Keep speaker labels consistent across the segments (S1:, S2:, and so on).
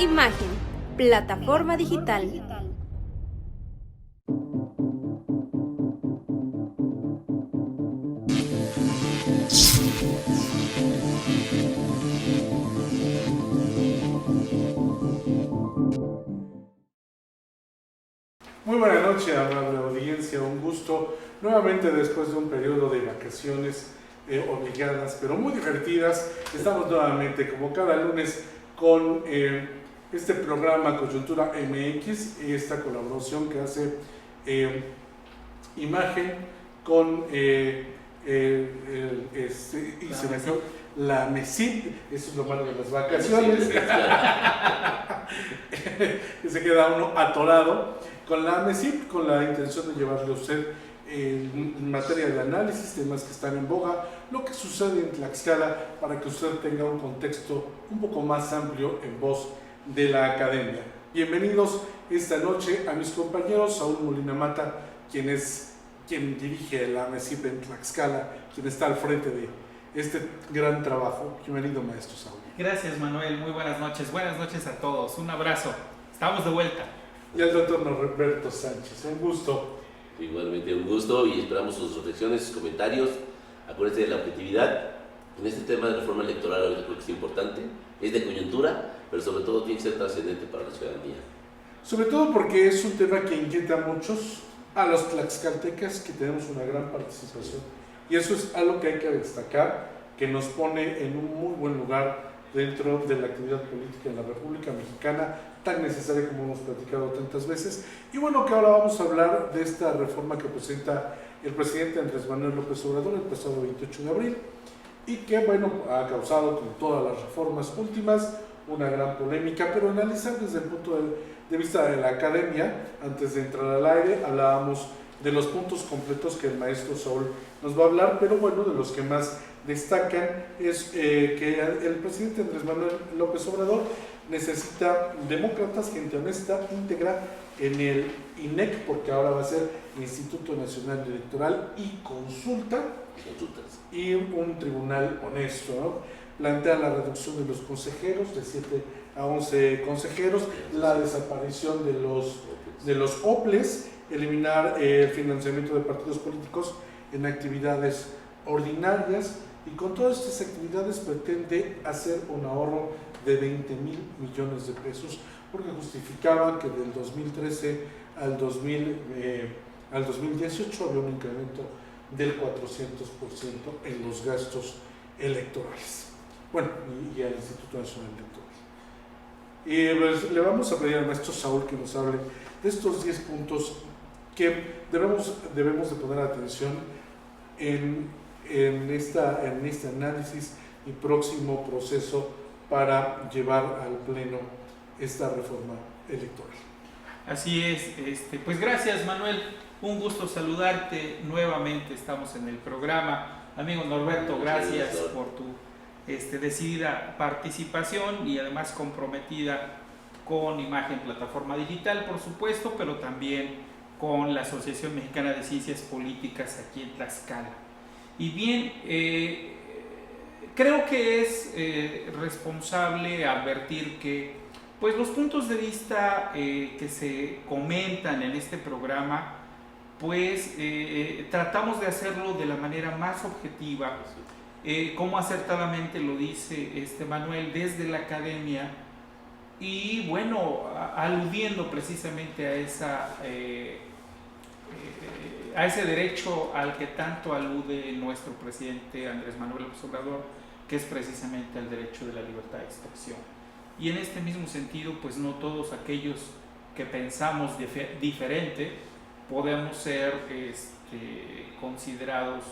S1: Imagen, plataforma digital.
S2: Muy buena noche, amable audiencia, un gusto nuevamente después de un periodo de vacaciones obligadas, pero muy divertidas. Estamos nuevamente como cada lunes con este programa Coyuntura MX, esta colaboración que hace Imagen con y se me quedó la MESIP, eso es lo malo de las vacaciones, que se queda uno atorado con la MESIP, con la intención de llevarle a usted en materia de análisis, temas que están en boga, lo que sucede en Tlaxcala, para que usted tenga un contexto un poco más amplio en voz de la academia. Bienvenidos esta noche a mis compañeros, Saúl Molina Mata, quien dirige la MESIP en Tlaxcala, quien está al frente de este gran trabajo. Bienvenido, maestro Saúl.
S3: Gracias, Manuel, muy buenas noches a todos, un abrazo, estamos de vuelta.
S2: Y al doctor Norberto Sánchez, un gusto.
S4: Igualmente un gusto y esperamos sus reflexiones, sus comentarios. Acuérdense de la objetividad. En este tema de reforma electoral ahorita creo que es importante, es de coyuntura, pero sobre todo tiene que ser trascendente para la ciudadanía.
S2: Sobre todo porque es un tema que inquieta a muchos, a los tlaxcaltecas, que tenemos una gran participación. Y eso es algo que hay que destacar, que nos pone en un muy buen lugar dentro de la actividad política en la República Mexicana, tan necesaria como hemos platicado tantas veces. Y bueno, que ahora vamos a hablar de esta reforma que presenta el presidente Andrés Manuel López Obrador el pasado 28 de abril y que, bueno, ha causado, como todas las reformas últimas, una gran polémica, pero analizar desde el punto de vista de la academia. Antes de entrar al aire, hablábamos de los puntos completos que el maestro Saúl nos va a hablar, pero bueno, de los que más destacan es que el presidente Andrés Manuel López Obrador necesita demócratas, gente honesta, íntegra en el INEC, porque ahora va a ser Instituto Nacional Electoral y Consultas, y un tribunal honesto, ¿no? Plantea la reducción de los consejeros de 7 a 11 consejeros, la desaparición de los OPLES, eliminar el financiamiento de partidos políticos en actividades ordinarias, y con todas estas actividades pretende hacer un ahorro de 20,000 millones de pesos, porque justificaban que del 2013 al 2018 había un incremento del 400% en los gastos electorales. Bueno, y al Instituto Nacional Electoral. Y pues, le vamos a pedir al maestro Saúl que nos hable de estos 10 puntos que debemos de poner atención en este análisis y próximo proceso para llevar al pleno esta reforma electoral.
S3: Así es, pues gracias Manuel, un gusto saludarte nuevamente, estamos en el programa. Amigo Norberto, gracias por tu decidida participación y además comprometida con Imagen Plataforma Digital, por supuesto, pero también con la Asociación Mexicana de Ciencias Políticas aquí en Tlaxcala. Y bien, creo que es responsable advertir que pues los puntos de vista que se comentan en este programa, pues tratamos de hacerlo de la manera más objetiva, como acertadamente lo dice Manuel, desde la academia, y bueno, aludiendo precisamente a ese derecho al que tanto alude nuestro presidente Andrés Manuel López Obrador, que es precisamente el derecho de la libertad de expresión. Y en este mismo sentido, pues no todos aquellos que pensamos diferente podemos ser considerados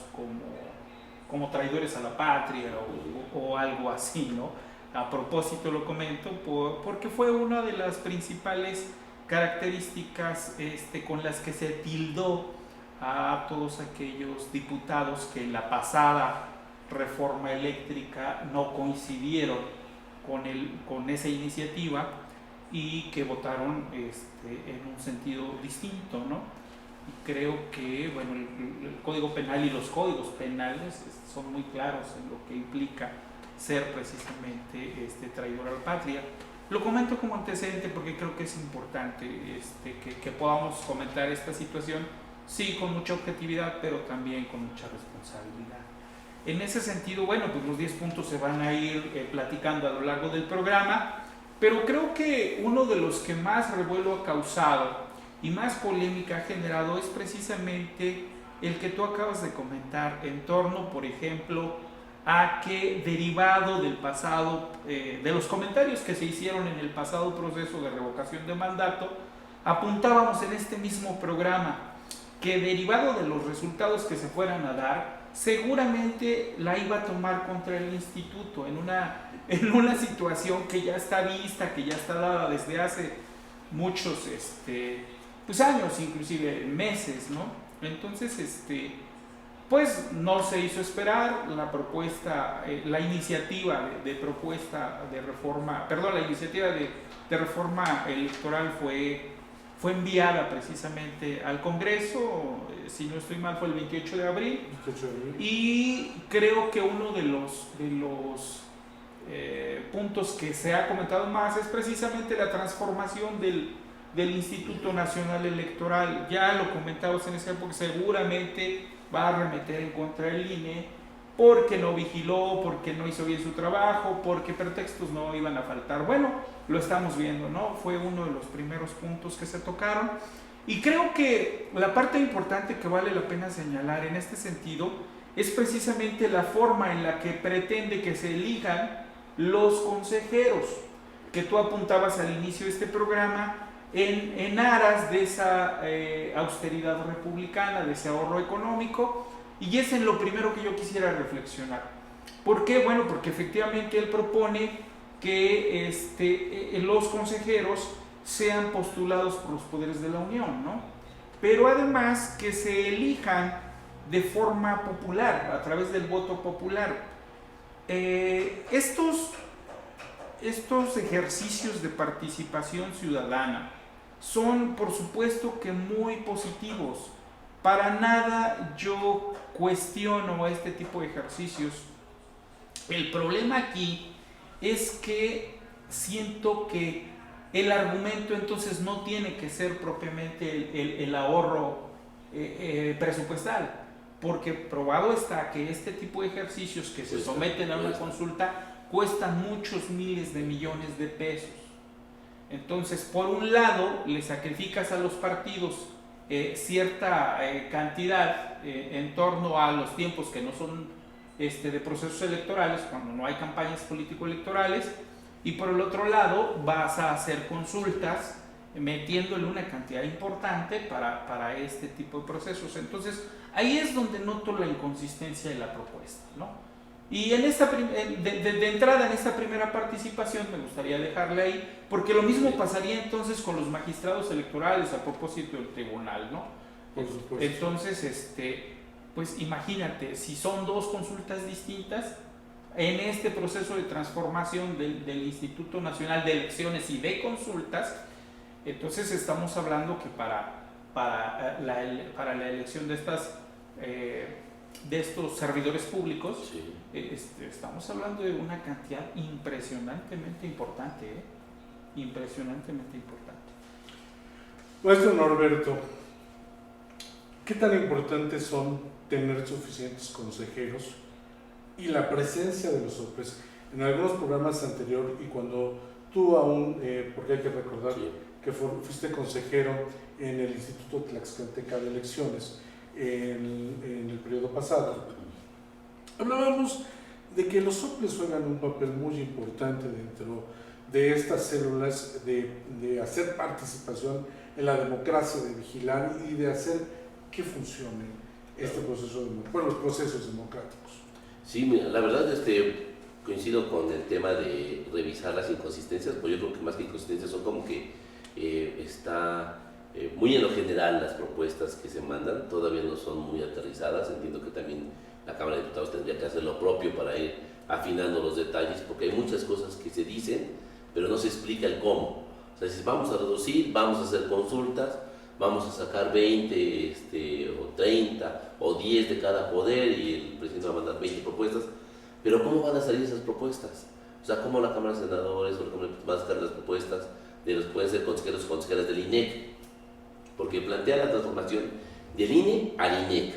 S3: como traidores a la patria o algo así, ¿no? A propósito lo comento porque fue una de las principales características con las que se tildó a todos aquellos diputados que en la pasada reforma eléctrica no coincidieron con esa iniciativa y que votaron en un sentido distinto, ¿no? Y creo que bueno, el Código Penal y los códigos penales son muy claros en lo que implica ser precisamente traidor a la patria. Lo comento como antecedente porque creo que es importante que podamos comentar esta situación, sí, con mucha objetividad, pero también con mucha responsabilidad. En ese sentido, bueno, pues los 10 puntos se van a ir platicando a lo largo del programa, pero creo que uno de los que más revuelo ha causado y más polémica ha generado es precisamente el que tú acabas de comentar en torno, por ejemplo, a que derivado del pasado, de los comentarios que se hicieron en el pasado proceso de revocación de mandato, apuntábamos en este mismo programa que derivado de los resultados que se fueran a dar, seguramente la iba a tomar contra el instituto en una situación que ya está vista, que ya está dada desde hace muchos pues años, inclusive meses, ¿no? Entonces, pues no se hizo esperar la propuesta, la iniciativa de propuesta de reforma, perdón, la iniciativa de reforma electoral fue enviada precisamente al Congreso, si no estoy mal fue el 28 de abril, y creo que uno de los puntos que se ha comentado más es precisamente la transformación del Instituto Nacional Electoral. Ya lo comentábamos en esa época, seguramente va a arremeter en contra del INE porque no vigiló, porque no hizo bien su trabajo, porque pretextos no iban a faltar. Bueno, lo estamos viendo, ¿no? Fue uno de los primeros puntos que se tocaron. Y creo que la parte importante que vale la pena señalar en este sentido es precisamente la forma en la que pretende que se elijan los consejeros que tú apuntabas al inicio de este programa en aras de esa austeridad republicana, de ese ahorro económico. Y es en lo primero que yo quisiera reflexionar. ¿Por qué? Bueno, porque efectivamente él propone que los consejeros sean postulados por los poderes de la Unión, ¿no? Pero además que se elijan de forma popular, a través del voto popular. Estos ejercicios de participación ciudadana son, por supuesto, que muy positivos. Para nada yo cuestiono este tipo de ejercicios. El problema aquí es que siento que el argumento entonces no tiene que ser propiamente el ahorro presupuestal, porque probado está que este tipo de ejercicios que se someten a una consulta cuestan muchos miles de millones de pesos. Entonces, por un lado, le sacrificas a los partidos cierta cantidad en torno a los tiempos que no son de procesos electorales, cuando no hay campañas político-electorales, Y por el otro lado vas a hacer consultas metiéndole una cantidad importante para este tipo de procesos. Entonces ahí es donde noto la inconsistencia de la propuesta, ¿no? Y en esta de entrada en esta primera participación me gustaría dejarle ahí, porque lo mismo pasaría entonces con los magistrados electorales a propósito del tribunal, ¿no?
S2: Por supuesto.
S3: Entonces, pues imagínate, si son dos consultas distintas, en este proceso de transformación del Instituto Nacional de Elecciones y de Consultas, entonces estamos hablando que para la elección de estos servidores públicos,
S4: Sí.
S3: Estamos hablando de una cantidad impresionantemente importante, impresionantemente importante.
S2: Maestro Norberto, ¿qué tan importantes son tener suficientes consejeros y la presencia de los sopes? En algunos programas anteriores, y cuando tú aún, porque hay que recordar
S4: Sí.
S2: que fuiste consejero en el Instituto Tlaxcalteca de Elecciones en el periodo pasado, hablábamos de que los soples juegan un papel muy importante dentro de estas células de hacer participación en la democracia, de vigilar y de hacer que funcione este proceso, los procesos democráticos.
S4: Sí, mira, la verdad coincido con el tema de revisar las inconsistencias, pues yo creo que más que inconsistencias son como que está muy en lo general las propuestas que se mandan, todavía no son muy aterrizadas. Entiendo que también la Cámara de Diputados tendría que hacer lo propio para ir afinando los detalles, porque hay muchas cosas que se dicen, pero no se explica el cómo. O sea, si vamos a reducir, vamos a hacer consultas, vamos a sacar 20 o 30 o 10 de cada poder y el presidente va a mandar 20 propuestas, pero ¿cómo van a salir esas propuestas? O sea, ¿cómo la Cámara de Senadores o la Cámara va a sacar las propuestas de los que pueden ser consejeros o consejeras del INEC? Porque plantea la transformación del INE al INEC.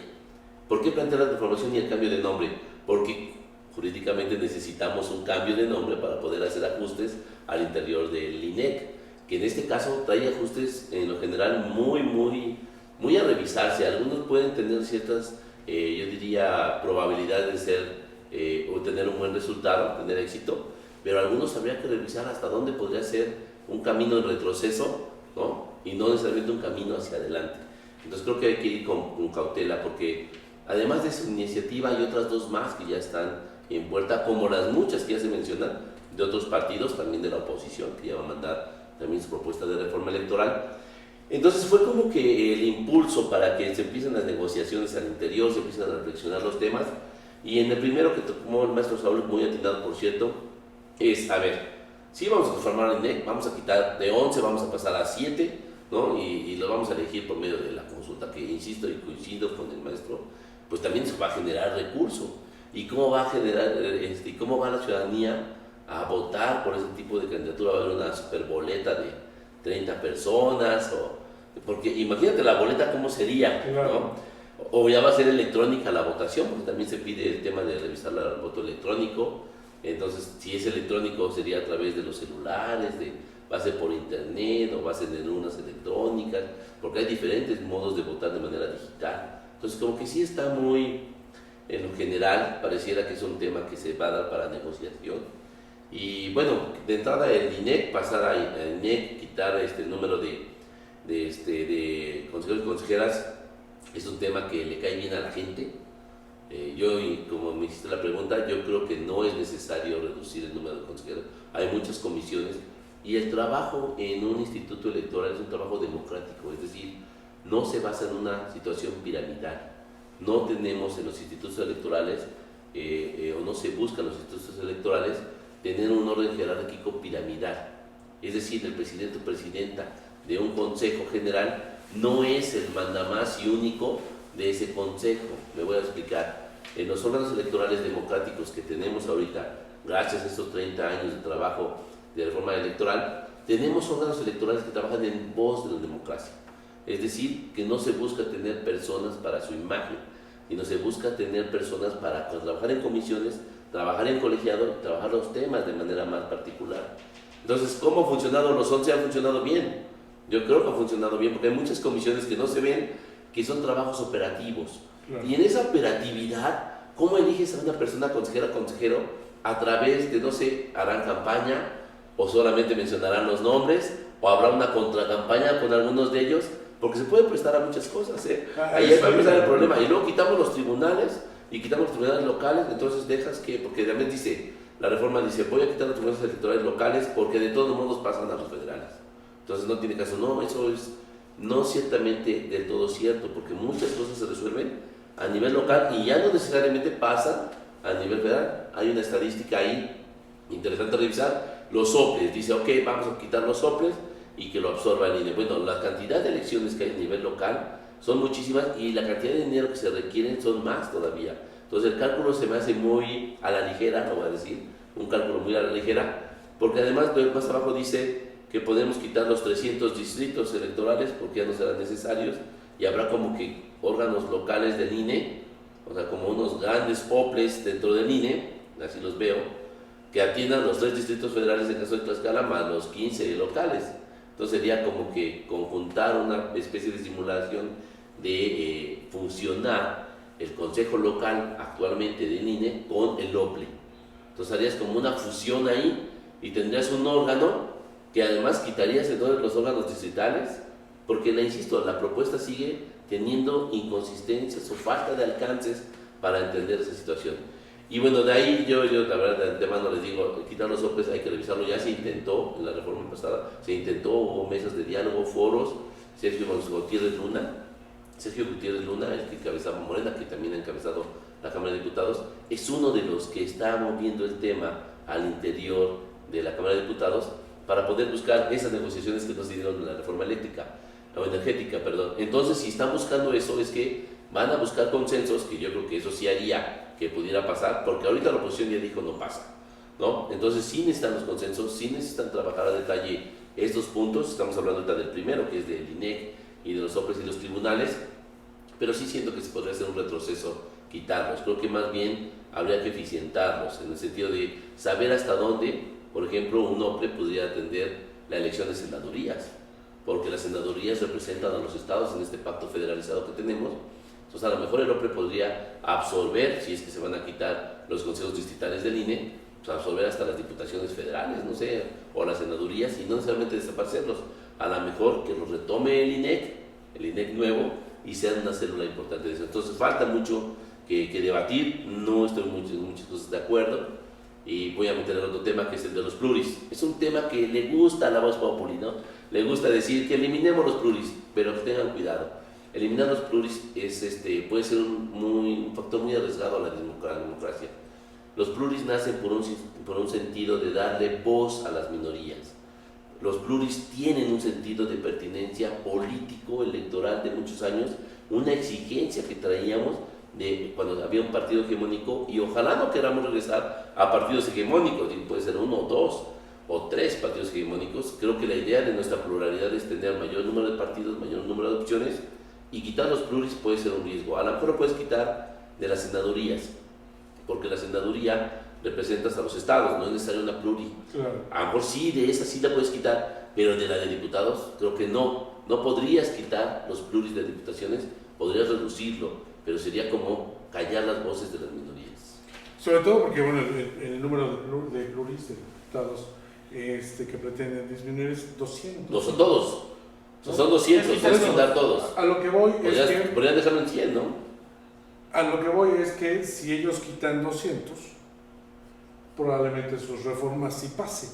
S4: ¿Por qué plantea la transformación y el cambio de nombre? Porque jurídicamente necesitamos un cambio de nombre para poder hacer ajustes al interior del INEC, que en este caso trae ajustes en lo general muy a revisarse. Algunos pueden tener ciertas, yo diría, probabilidades de ser o tener un buen resultado, tener éxito, pero algunos habría que revisar hasta dónde podría ser un camino en retroceso, ¿no? Y no necesariamente un camino hacia adelante. Entonces creo que hay que ir con cautela, porque además de su iniciativa hay otras dos más que ya están en puerta, como las muchas que ya se mencionan de otros partidos, también de la oposición, que ya va a mandar también su propuesta de reforma electoral. Entonces fue como que el impulso para que se empiecen las negociaciones al interior, se empiecen a reflexionar los temas. Y en el primero que tomó el maestro Saúl, muy atinado por cierto, es, a ver, sí vamos a transformar el INEC, vamos a quitar de 11, vamos a pasar a 7, ¿no? Y lo vamos a elegir por medio de la consulta, que insisto y coincido con el maestro, pues también se va a generar recurso. ¿Y cómo va a generar, cómo va la ciudadanía a votar por ese tipo de candidatura? Va a haber una superboleta de 30 personas, porque imagínate la boleta cómo sería, ¿no? O ya va a ser electrónica la votación, porque también se pide el tema de revisar el voto electrónico. Entonces, si es electrónico, sería a través de los celulares, va a ser por internet o va a ser en urnas electrónicas, porque hay diferentes modos de votar de manera digital. Entonces, como que sí está muy, en lo general, pareciera que es un tema que se va a dar para negociación. Y bueno, de entrada el INEC, pasar a INEC, quitar el número de consejeros y consejeras, es un tema que le cae bien a la gente. Yo, y como me hiciste la pregunta, yo creo que no es necesario reducir el número de consejeros. Hay muchas comisiones y el trabajo en un instituto electoral es un trabajo democrático, es decir, no se basa en una situación piramidal. No tenemos en los institutos electorales, o no se busca en los institutos electorales, tener un orden jerárquico piramidal. Es decir, el presidente o presidenta de un consejo general no es el mandamás y único de ese consejo. Me voy a explicar. En los órganos electorales democráticos que tenemos ahorita, gracias a estos 30 años de trabajo de reforma electoral, tenemos órganos electorales que trabajan en voz de la democracia. Es decir, que no se busca tener personas para su imagen, sino se busca tener personas para trabajar en comisiones, trabajar en colegiado y trabajar los temas de manera más particular. Entonces, ¿cómo ha funcionado? Los 11 han funcionado bien. Yo creo que ha funcionado bien porque hay muchas comisiones que no se ven, que son trabajos operativos. Claro. Y en esa operatividad, ¿cómo eliges a una persona consejera o consejero? A través de, no sé, harán campaña, o solamente mencionarán los nombres, o habrá una contracampaña con algunos de ellos, porque se puede prestar a muchas cosas, ¿eh? Ahí va a empezar el problema. Y luego quitamos los tribunales, y quitamos los tribunales locales, entonces dejas que, porque realmente dice, la reforma dice, voy a quitar los tribunales electorales locales, porque de todos modos pasan a los federales. Entonces no tiene caso. No, eso es no ciertamente del todo cierto, porque muchas cosas se resuelven a nivel local y ya no necesariamente pasan a nivel federal. Hay una estadística ahí interesante revisar. Los soples, dice, ok, vamos a quitar los soples y que lo absorba el INE. Bueno, la cantidad de elecciones que hay a nivel local son muchísimas y la cantidad de dinero que se requieren son más todavía. Entonces el cálculo se me hace muy a la ligera, lo voy a decir, un cálculo muy a la ligera, porque además más abajo dice que podemos quitar los 300 distritos electorales porque ya no serán necesarios y habrá como que órganos locales del INE, o sea, como unos grandes OPLES dentro del INE, así los veo, que atiendan los 3 distritos federales de caso de Tlaxcala más los 15 locales. Entonces sería como que conjuntar una especie de simulación de funcionar el consejo local actualmente del INE con el OPLE. Entonces harías como una fusión ahí y tendrías un órgano que además quitarías entonces los órganos distritales, porque insisto, la propuesta sigue teniendo inconsistencias o falta de alcances para entender esa situación. Y bueno, de ahí yo la verdad de antemano les digo, quitar los OPEs hay que revisarlo, ya se intentó en la reforma pasada, se intentó, hubo mesas de diálogo, foros. Sergio Gutiérrez Luna, el que encabezaba Morena, que también ha encabezado la Cámara de Diputados, es uno de los que está moviendo el tema al interior de la Cámara de Diputados para poder buscar esas negociaciones que no se dieron en la reforma energética. Entonces, si están buscando eso, es que van a buscar consensos, que yo creo que eso sí haría que pudiera pasar, porque ahorita la oposición ya dijo no pasa, ¿no? Entonces sí necesitan los consensos, sí necesitan trabajar a detalle estos puntos. Estamos hablando ahorita del primero, que es del INEC y de los OPLES y los tribunales, pero sí siento que se podría hacer un retroceso quitarlos. Creo que más bien habría que eficientarlos, en el sentido de saber hasta dónde, por ejemplo, un OPLE podría atender la elección de senadurías, porque las senadurías representan a los estados en este pacto federalizado que tenemos. Entonces a lo mejor el OPLE podría absorber, si es que se van a quitar los consejos distritales del INE, pues absorber hasta las diputaciones federales, no sé, o las senadurías, y no necesariamente desaparecerlos. A lo mejor que los retome el INEC nuevo, y sea una célula importante de eso. Entonces falta mucho que debatir, no estoy en muchas cosas de acuerdo, y voy a meter el otro tema, que es el de los pluris. Es un tema que le gusta a la voz populi, ¿no? Le gusta decir que eliminemos los pluris, pero que tengan cuidado. Eliminar los pluris puede ser un factor muy arriesgado a la democracia. Los pluris nacen por un sentido de darle voz a las minorías. Los pluris tienen un sentido de pertinencia político, electoral de muchos años, una exigencia que traíamos de cuando había un partido hegemónico, y ojalá no queramos regresar a partidos hegemónicos, puede ser 1 o 2 o 3 partidos hegemónicos. Creo que la idea de nuestra pluralidad es tener mayor número de partidos, mayor número de opciones, y quitar los pluris puede ser un riesgo. A lo mejor lo puedes quitar de las senadurías, porque la senaduría representas a los estados, no es necesario una pluri.
S2: Claro.
S4: A lo mejor sí, de esa sí la puedes quitar, pero de la de diputados creo que no podrías quitar los pluris de diputaciones, podrías reducirlo, pero sería como callar las voces de las minorías.
S2: Sobre todo porque bueno, el número de pluris de diputados que pretenden disminuir es 200.
S4: No son todos, son 200, puedes quitar todos.
S2: A lo que voy
S4: Podrían dejarlo en 100, ¿no?
S2: A lo que voy es que si ellos quitan 200, probablemente sus reformas sí pasen,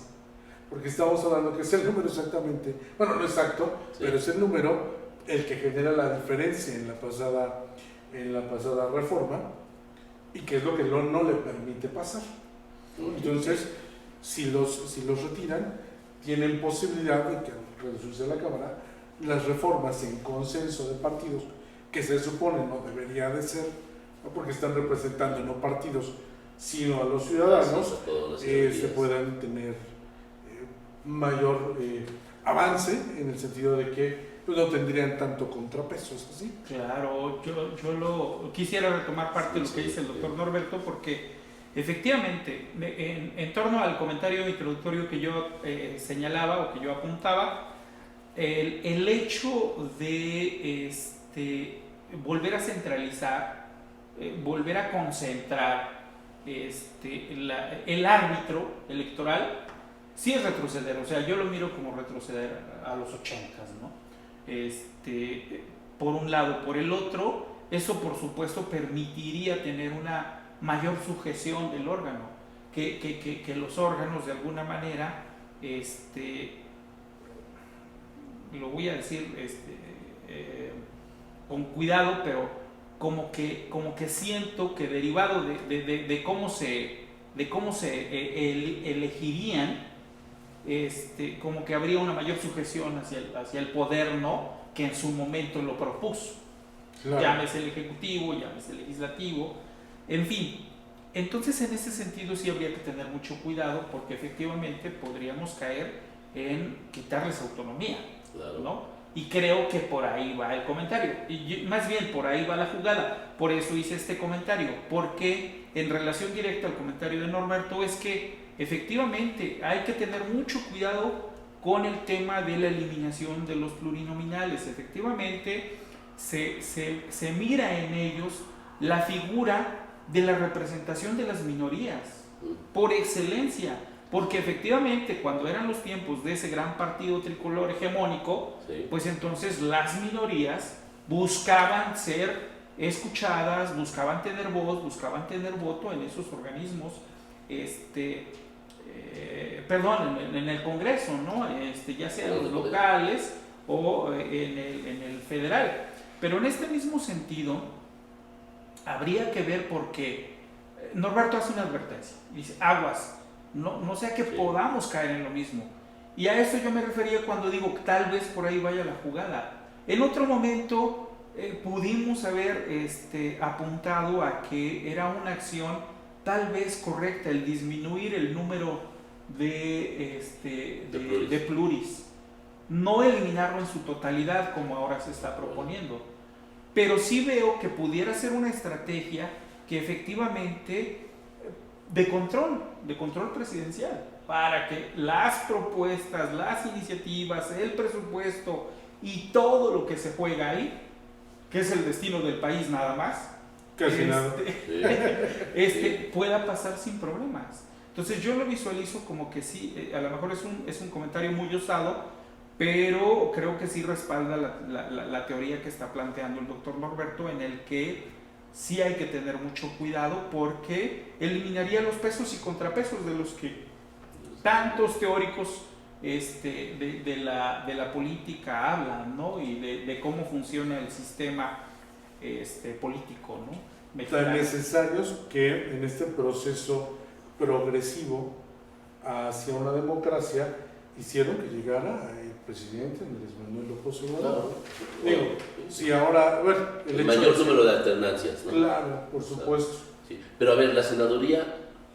S2: porque estamos hablando que es el número exactamente, bueno, no exacto, sí, pero es el número el que genera la diferencia en la pasada reforma, y que es lo que no le permite pasar, ¿no? Entonces, si los retiran, tienen posibilidad de que al reducirse la Cámara, las reformas en consenso de partidos, que se supone no debería de ser, ¿no? Porque están representando no partidos, sino a los ciudadanos, se puedan tener mayor avance, en el sentido de que pues, no tendrían tanto contrapesos, ¿así?
S3: Claro, yo quisiera retomar parte de lo que dice el doctor Norberto, porque efectivamente, en torno al comentario introductorio que yo señalaba o que yo apuntaba, el hecho de volver a centralizar, volver a concentrar el árbitro electoral sí es retroceder, o sea, yo lo miro como retroceder a los 80s, ¿no? Por un lado. Por el otro, eso por supuesto permitiría tener una mayor sujeción del órgano, que los órganos de alguna manera, lo voy a decir con cuidado, pero como que siento que derivado de cómo se elegirían, como que habría una mayor sujeción hacia el poder, ¿no?, que en su momento lo propuso. Claro. Llámese el ejecutivo, llámese el legislativo, en fin. Entonces, en ese sentido sí habría que tener mucho cuidado, porque efectivamente podríamos caer en quitarles autonomía, claro, ¿no? Y creo que por ahí va el comentario, y más bien por ahí va la jugada. Por eso hice este comentario, porque en relación directa al comentario de Norberto es que efectivamente hay que tener mucho cuidado con el tema de la eliminación de los plurinominales. Efectivamente se mira en ellos la figura de la representación de las minorías por excelencia, porque efectivamente cuando eran los tiempos de ese gran partido tricolor hegemónico, sí, pues entonces las minorías buscaban ser escuchadas, buscaban tener voz, buscaban tener voto en esos organismos, en el Congreso, ¿no? Ya sea los locales o en el federal. Pero en este mismo sentido, habría que ver por qué Norberto hace una advertencia, dice, aguas, no sea que podamos caer en lo mismo. Y a eso yo me refería cuando digo que tal vez por ahí vaya la jugada. En otro momento pudimos haber apuntado a que era una acción tal vez correcta el disminuir el número de pluris. No eliminarlo en su totalidad como ahora se está proponiendo. Pero sí veo que pudiera ser una estrategia que efectivamente de control presidencial, para que las propuestas, las iniciativas, el presupuesto y todo lo que se juega ahí, que es el destino del país nada más,
S2: casi nada,
S3: pueda pasar sin problemas. Entonces yo lo visualizo como que sí, a lo mejor es un comentario muy osado, pero creo que sí respalda la teoría que está planteando el doctor Norberto, en el que sí hay que tener mucho cuidado, porque eliminaría los pesos y contrapesos de los que tantos teóricos de la política hablan, ¿no? Y de cómo funciona el sistema político, ¿no?,
S2: tan necesarios que en este proceso progresivo hacia una democracia hicieron que llegara el presidente Andrés Manuel López Obrador. Claro. Digo, si ahora, bueno,
S4: el mayor número de alternancias, ¿no?
S2: Claro, por supuesto.
S4: Sí. Pero a ver, la senaduría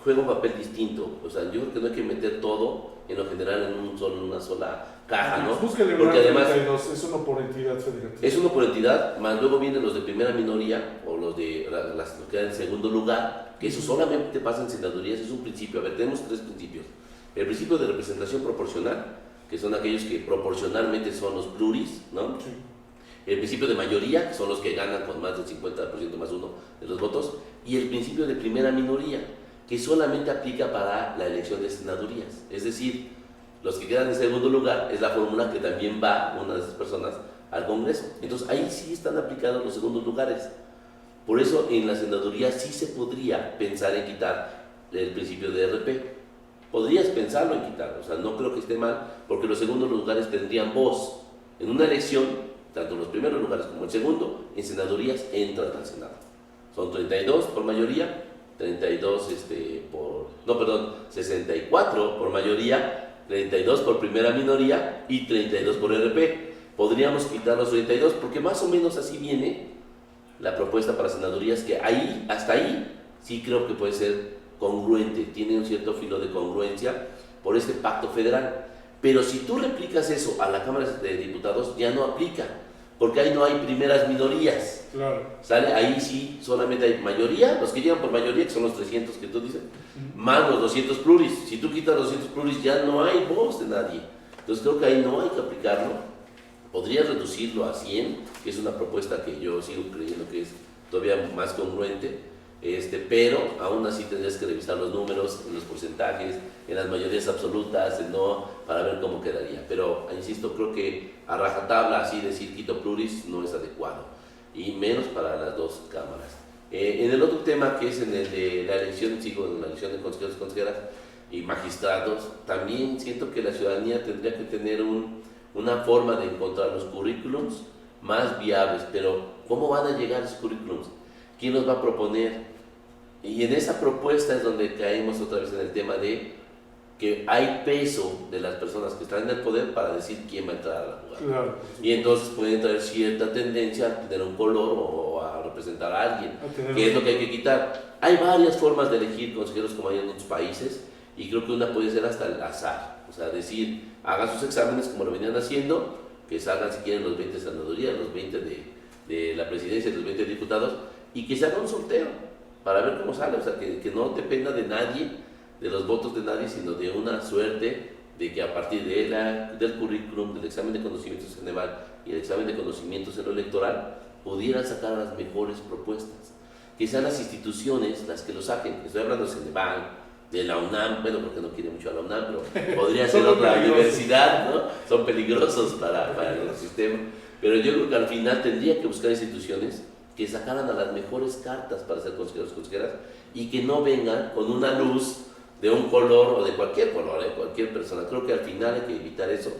S4: juega un papel distinto. O sea, yo creo que no hay que meter todo en lo general en una sola caja, ¿no?
S2: Porque además 32, es uno por entidad federativa. Es
S4: uno por entidad, más luego vienen los de primera minoría o los de los que quedan en segundo lugar, que eso solamente pasa en senadurías. Es un principio. A ver, tenemos tres principios. El principio de representación proporcional, que son aquellos que proporcionalmente son los pluris, ¿no? Sí. El principio de mayoría, que son los que ganan con más del 50% más uno de los votos, y el principio de primera minoría, que solamente aplica para la elección de senadurías. Es decir, los que quedan en segundo lugar es la fórmula que también va una de esas personas al Congreso. Entonces ahí sí están aplicados los segundos lugares. Por eso en la senaduría sí se podría pensar en quitar el principio de RP. Podrías pensarlo en quitarlo, o sea, no creo que esté mal, porque los segundos lugares tendrían voz. En una elección, tanto los primeros lugares como el segundo, en senadurías entran al Senado. Son 32 por mayoría, 64 por mayoría, 32 por primera minoría y 32 por RP. Podríamos quitar los 32 porque más o menos así viene la propuesta para senadurías, que ahí, hasta ahí, sí creo que puede ser congruente, tiene un cierto filo de congruencia por este pacto federal. Pero si tú replicas eso a la Cámara de Diputados, ya no aplica, porque ahí no hay primeras minorías.
S2: Claro.
S4: ¿Sale? Ahí sí solamente hay mayoría, los que llegan por mayoría, que son los 300 que tú dices, más los 200 pluris. Si tú quitas los 200 pluris, ya no hay voz de nadie. Entonces creo que ahí no hay que aplicarlo. Podrías reducirlo a 100, que es una propuesta que yo sigo creyendo que es todavía más congruente. pero aún así tendrías que revisar los números, en los porcentajes, en las mayorías absolutas, para ver cómo quedaría. Pero, insisto, creo que a rajatabla así decir quito pluris no es adecuado, y menos para las dos cámaras. En el otro tema, que es en el de la elección, sigo en la elección de consejeros y consejeras y magistrados, también siento que la ciudadanía tendría que tener una forma de encontrar los currículums más viables, pero ¿cómo van a llegar esos currículums? ¿Quién los va a proponer? Y en esa propuesta es donde caemos otra vez en el tema de que hay peso de las personas que están en el poder para decir quién va a entrar a la jugada.
S2: Claro.
S4: Y entonces pueden traer cierta tendencia a tener un color o a representar a alguien, que es lo que hay que quitar. Hay varias formas de elegir consejeros como hay en otros países, y creo que una puede ser hasta el azar, o sea, decir, hagan sus exámenes como lo venían haciendo, que salgan si quieren los 20 de senaduría, los 20 de la presidencia, los 20 diputados, y que se haga un sorteo para ver cómo sale, o sea, que no dependa de nadie, de los votos de nadie, sino de una suerte de que a partir del currículum, del examen de conocimientos en Ceneval y el examen de conocimientos en lo electoral, pudieran sacar las mejores propuestas, que sean las instituciones las que lo saquen. Estoy hablando de Ceneval, de la UNAM, bueno, porque no quiere mucho a la UNAM, pero podría ser otra universidad, ¿no? Son peligrosos para el sistema, pero yo creo que al final tendría que buscar instituciones que sacaran a las mejores cartas para ser consejeros y consejeras, y que no vengan con una luz de un color o de cualquier color, cualquier persona. Creo que al final hay que evitar eso.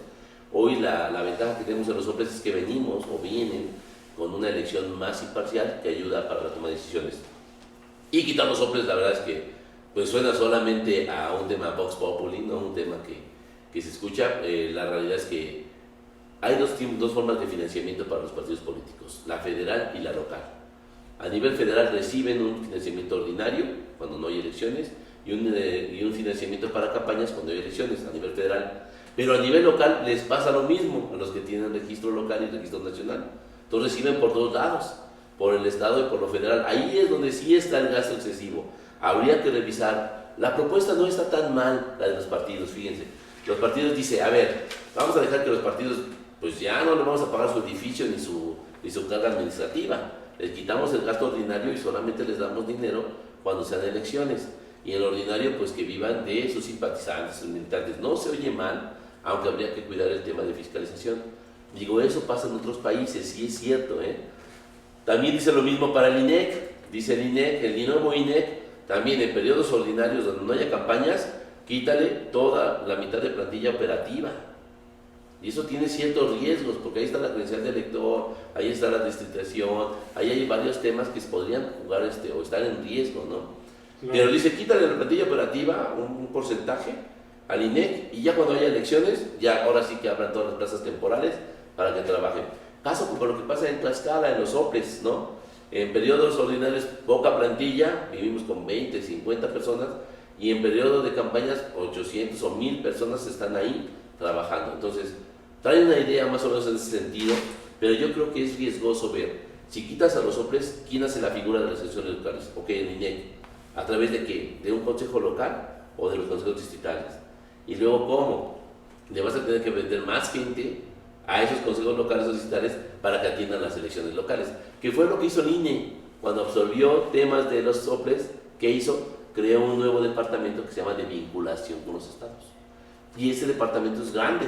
S4: Hoy la ventaja que tenemos en los hombres es que venimos o vienen con una elección más imparcial que ayuda para la toma de decisiones. Y quitar los hombres, la verdad es que pues suena solamente a un tema Vox Populi, ¿no? Un tema que se escucha. La realidad es que hay dos formas de financiamiento para los partidos políticos, la federal y la local. A nivel federal reciben un financiamiento ordinario cuando no hay elecciones y un financiamiento para campañas cuando hay elecciones a nivel federal. Pero a nivel local les pasa lo mismo a los que tienen registro local y registro nacional. Entonces reciben por dos lados, por el Estado y por lo federal. Ahí es donde sí está el gasto excesivo. Habría que revisar. La propuesta no está tan mal, la de los partidos, fíjense. Los partidos dicen, a ver, vamos a dejar que los partidos, pues ya no les vamos a pagar su edificio ni su carga administrativa. Les quitamos el gasto ordinario y solamente les damos dinero cuando sean elecciones. Y en el ordinario, pues que vivan de sus simpatizantes, sus militantes. No se oye mal, aunque habría que cuidar el tema de fiscalización. Digo, eso pasa en otros países, sí es cierto, ¿eh? También dice lo mismo para el INEC. Dice el INEC, el nuevo INEC, también en periodos ordinarios donde no haya campañas, quítale toda la mitad de plantilla operativa. Y eso tiene ciertos riesgos, porque ahí está la credencial de elector, ahí está la distritación, ahí hay varios temas que podrían jugar o estar en riesgo, ¿no? Claro. Pero dice, quítale la plantilla operativa, un porcentaje al INEC, y ya cuando haya elecciones, ya ahora sí que abran todas las plazas temporales para que trabajen. Caso como lo que pasa en Tlaxcala, en los soples, ¿no? En periodos ordinarios, poca plantilla, vivimos con 20, 50 personas, y en periodo de campañas, 800 o 1000 personas están ahí trabajando. Entonces, trae una idea más o menos en ese sentido, pero yo creo que es riesgoso ver, si quitas a los soples, ¿quién hace la figura de las elecciones locales? Ok, el INEC. ¿A través de qué? ¿De un consejo local o de los consejos distritales? Y luego, ¿cómo? Le vas a tener que vender más gente a esos consejos locales o distritales para que atiendan las elecciones locales. ¿Qué fue lo que hizo el INE? Cuando absorbió temas de los soples, ¿qué hizo? Creó un nuevo departamento que se llama de vinculación con los estados. Y ese departamento es grande.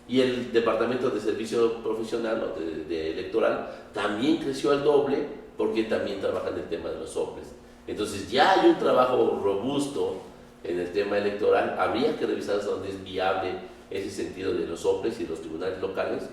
S4: Y el departamento de servicio profesional o de electoral también creció al doble, porque también trabajan en el tema de los soples. Entonces ya hay un trabajo robusto en el tema electoral. Habría que revisar hasta dónde es viable ese sentido de los soples y los tribunales locales,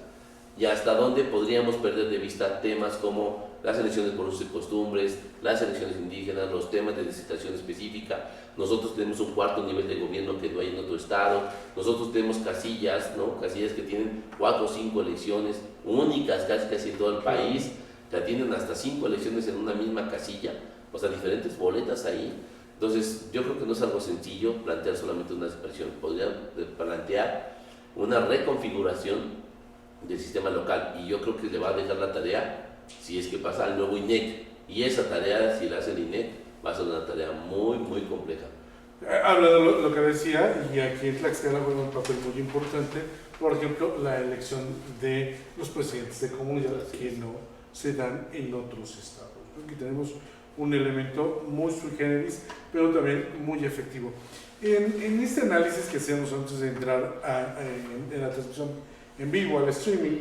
S4: y hasta dónde podríamos perder de vista temas como las elecciones por usos y costumbres, las elecciones indígenas, los temas de licitación específica. Nosotros tenemos un cuarto nivel de gobierno que no hay en otro estado. Nosotros tenemos casillas, ¿no? Casillas que tienen 4 o 5 elecciones únicas casi en todo el país, que tienen hasta 5 elecciones en una misma casilla, o sea, diferentes boletas ahí. Entonces, yo creo que no es algo sencillo plantear solamente una separación. Podrían plantear una reconfiguración del sistema local, y yo creo que le va a dejar la tarea, si es que pasa, al nuevo INEC. Y esa tarea, si la hace el INEC, va a ser una tarea muy, muy compleja.
S2: Hablando de lo que decía, y aquí en Tlaxcala juega un papel muy importante, por ejemplo, la elección de los presidentes de comunidades que no se dan en otros estados. Aquí tenemos un elemento muy sui generis, pero también muy efectivo. En este análisis que hacemos antes de entrar en la transmisión en vivo, al streaming,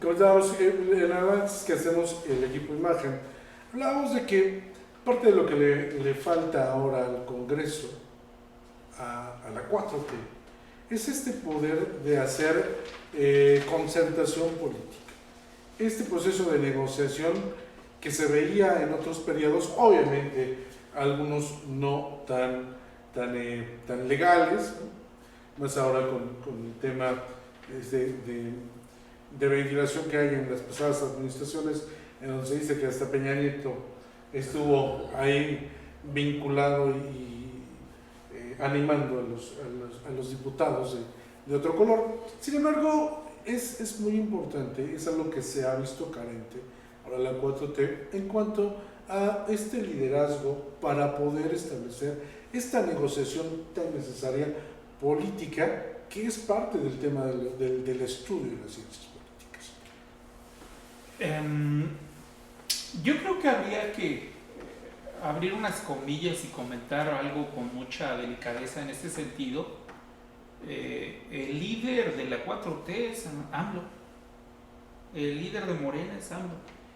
S2: comentábamos el análisis que hacemos el equipo Imagen, hablábamos de que parte de lo que le falta ahora al Congreso, a la 4T, es este poder de hacer concertación política. Este proceso de negociación que se veía en otros periodos, obviamente algunos no tan legales, ¿no? Más ahora con el tema de ventilación que hay en las pasadas administraciones, en donde se dice que hasta Peña Nieto estuvo ahí vinculado y animando a los diputados de otro color. Sin embargo, es muy importante, es algo que se ha visto carente ahora la 4T en cuanto a este liderazgo para poder establecer esta negociación tan necesaria política, que es parte del tema del estudio de las ciencias políticas.
S3: Yo creo que habría que abrir unas comillas y comentar algo con mucha delicadeza en este sentido. El líder de la 4T es AMLO, el líder de Morena es AMLO,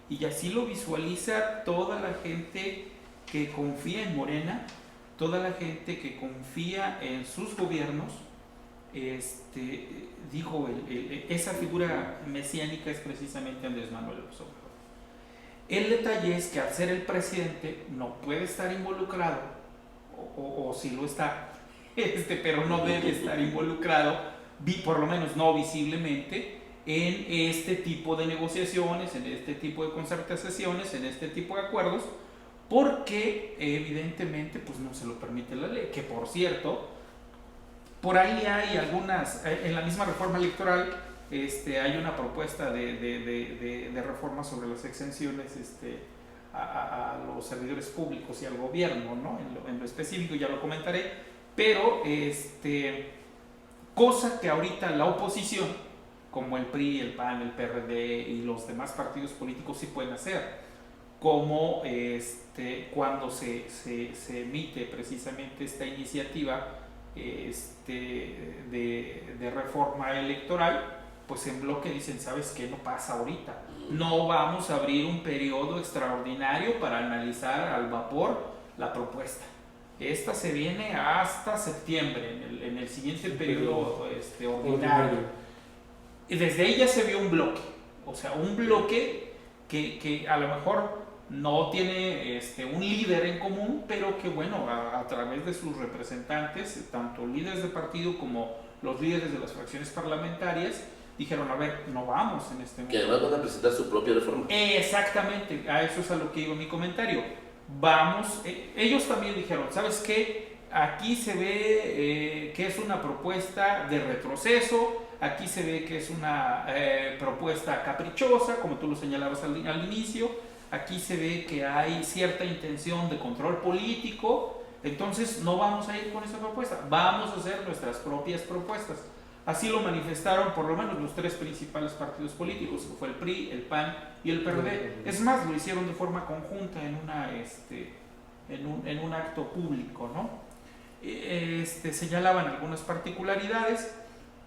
S3: y así lo visualiza toda la gente que confía en Morena, toda la gente que confía en sus gobiernos. Esa figura mesiánica es precisamente Andrés Manuel López Obrador. El detalle es que al ser el presidente no puede estar involucrado, o si lo está, pero no debe estar involucrado, por lo menos no visiblemente, en este tipo de negociaciones, en este tipo de concertaciones, en este tipo de acuerdos, porque evidentemente pues no se lo permite la ley, que por cierto, por ahí hay algunas, en la misma reforma electoral, hay una propuesta de reforma sobre las exenciones a los servidores públicos y al gobierno, ¿no? En lo específico ya lo comentaré, pero cosa que ahorita la oposición, como el PRI, el PAN, el PRD y los demás partidos políticos sí pueden hacer, como cuando se emite precisamente esta iniciativa de reforma electoral, pues en bloque dicen, ¿sabes qué? No pasa ahorita. No vamos a abrir un periodo extraordinario para analizar al vapor la propuesta. Esta se viene hasta septiembre, en el siguiente periodo ordinario. Y desde ahí ya se vio un bloque. O sea, un bloque que a lo mejor no tiene un líder en común, pero que bueno, a través de sus representantes, tanto líderes de partido como los líderes de las fracciones parlamentarias, dijeron, a ver, no vamos en este momento.
S4: Que además van a presentar su propia reforma.
S3: Exactamente, a eso es a lo que iba mi comentario. Vamos, ellos también dijeron, ¿sabes qué? Aquí se ve que es una propuesta de retroceso, aquí se ve que es una propuesta caprichosa, como tú lo señalabas al inicio, aquí se ve que hay cierta intención de control político, entonces no vamos a ir con esa propuesta, vamos a hacer nuestras propias propuestas. Así lo manifestaron por lo menos los tres principales partidos políticos, que fue el PRI, el PAN y el PRD. Es más, lo hicieron de forma conjunta en un acto público, ¿no? Señalaban algunas particularidades,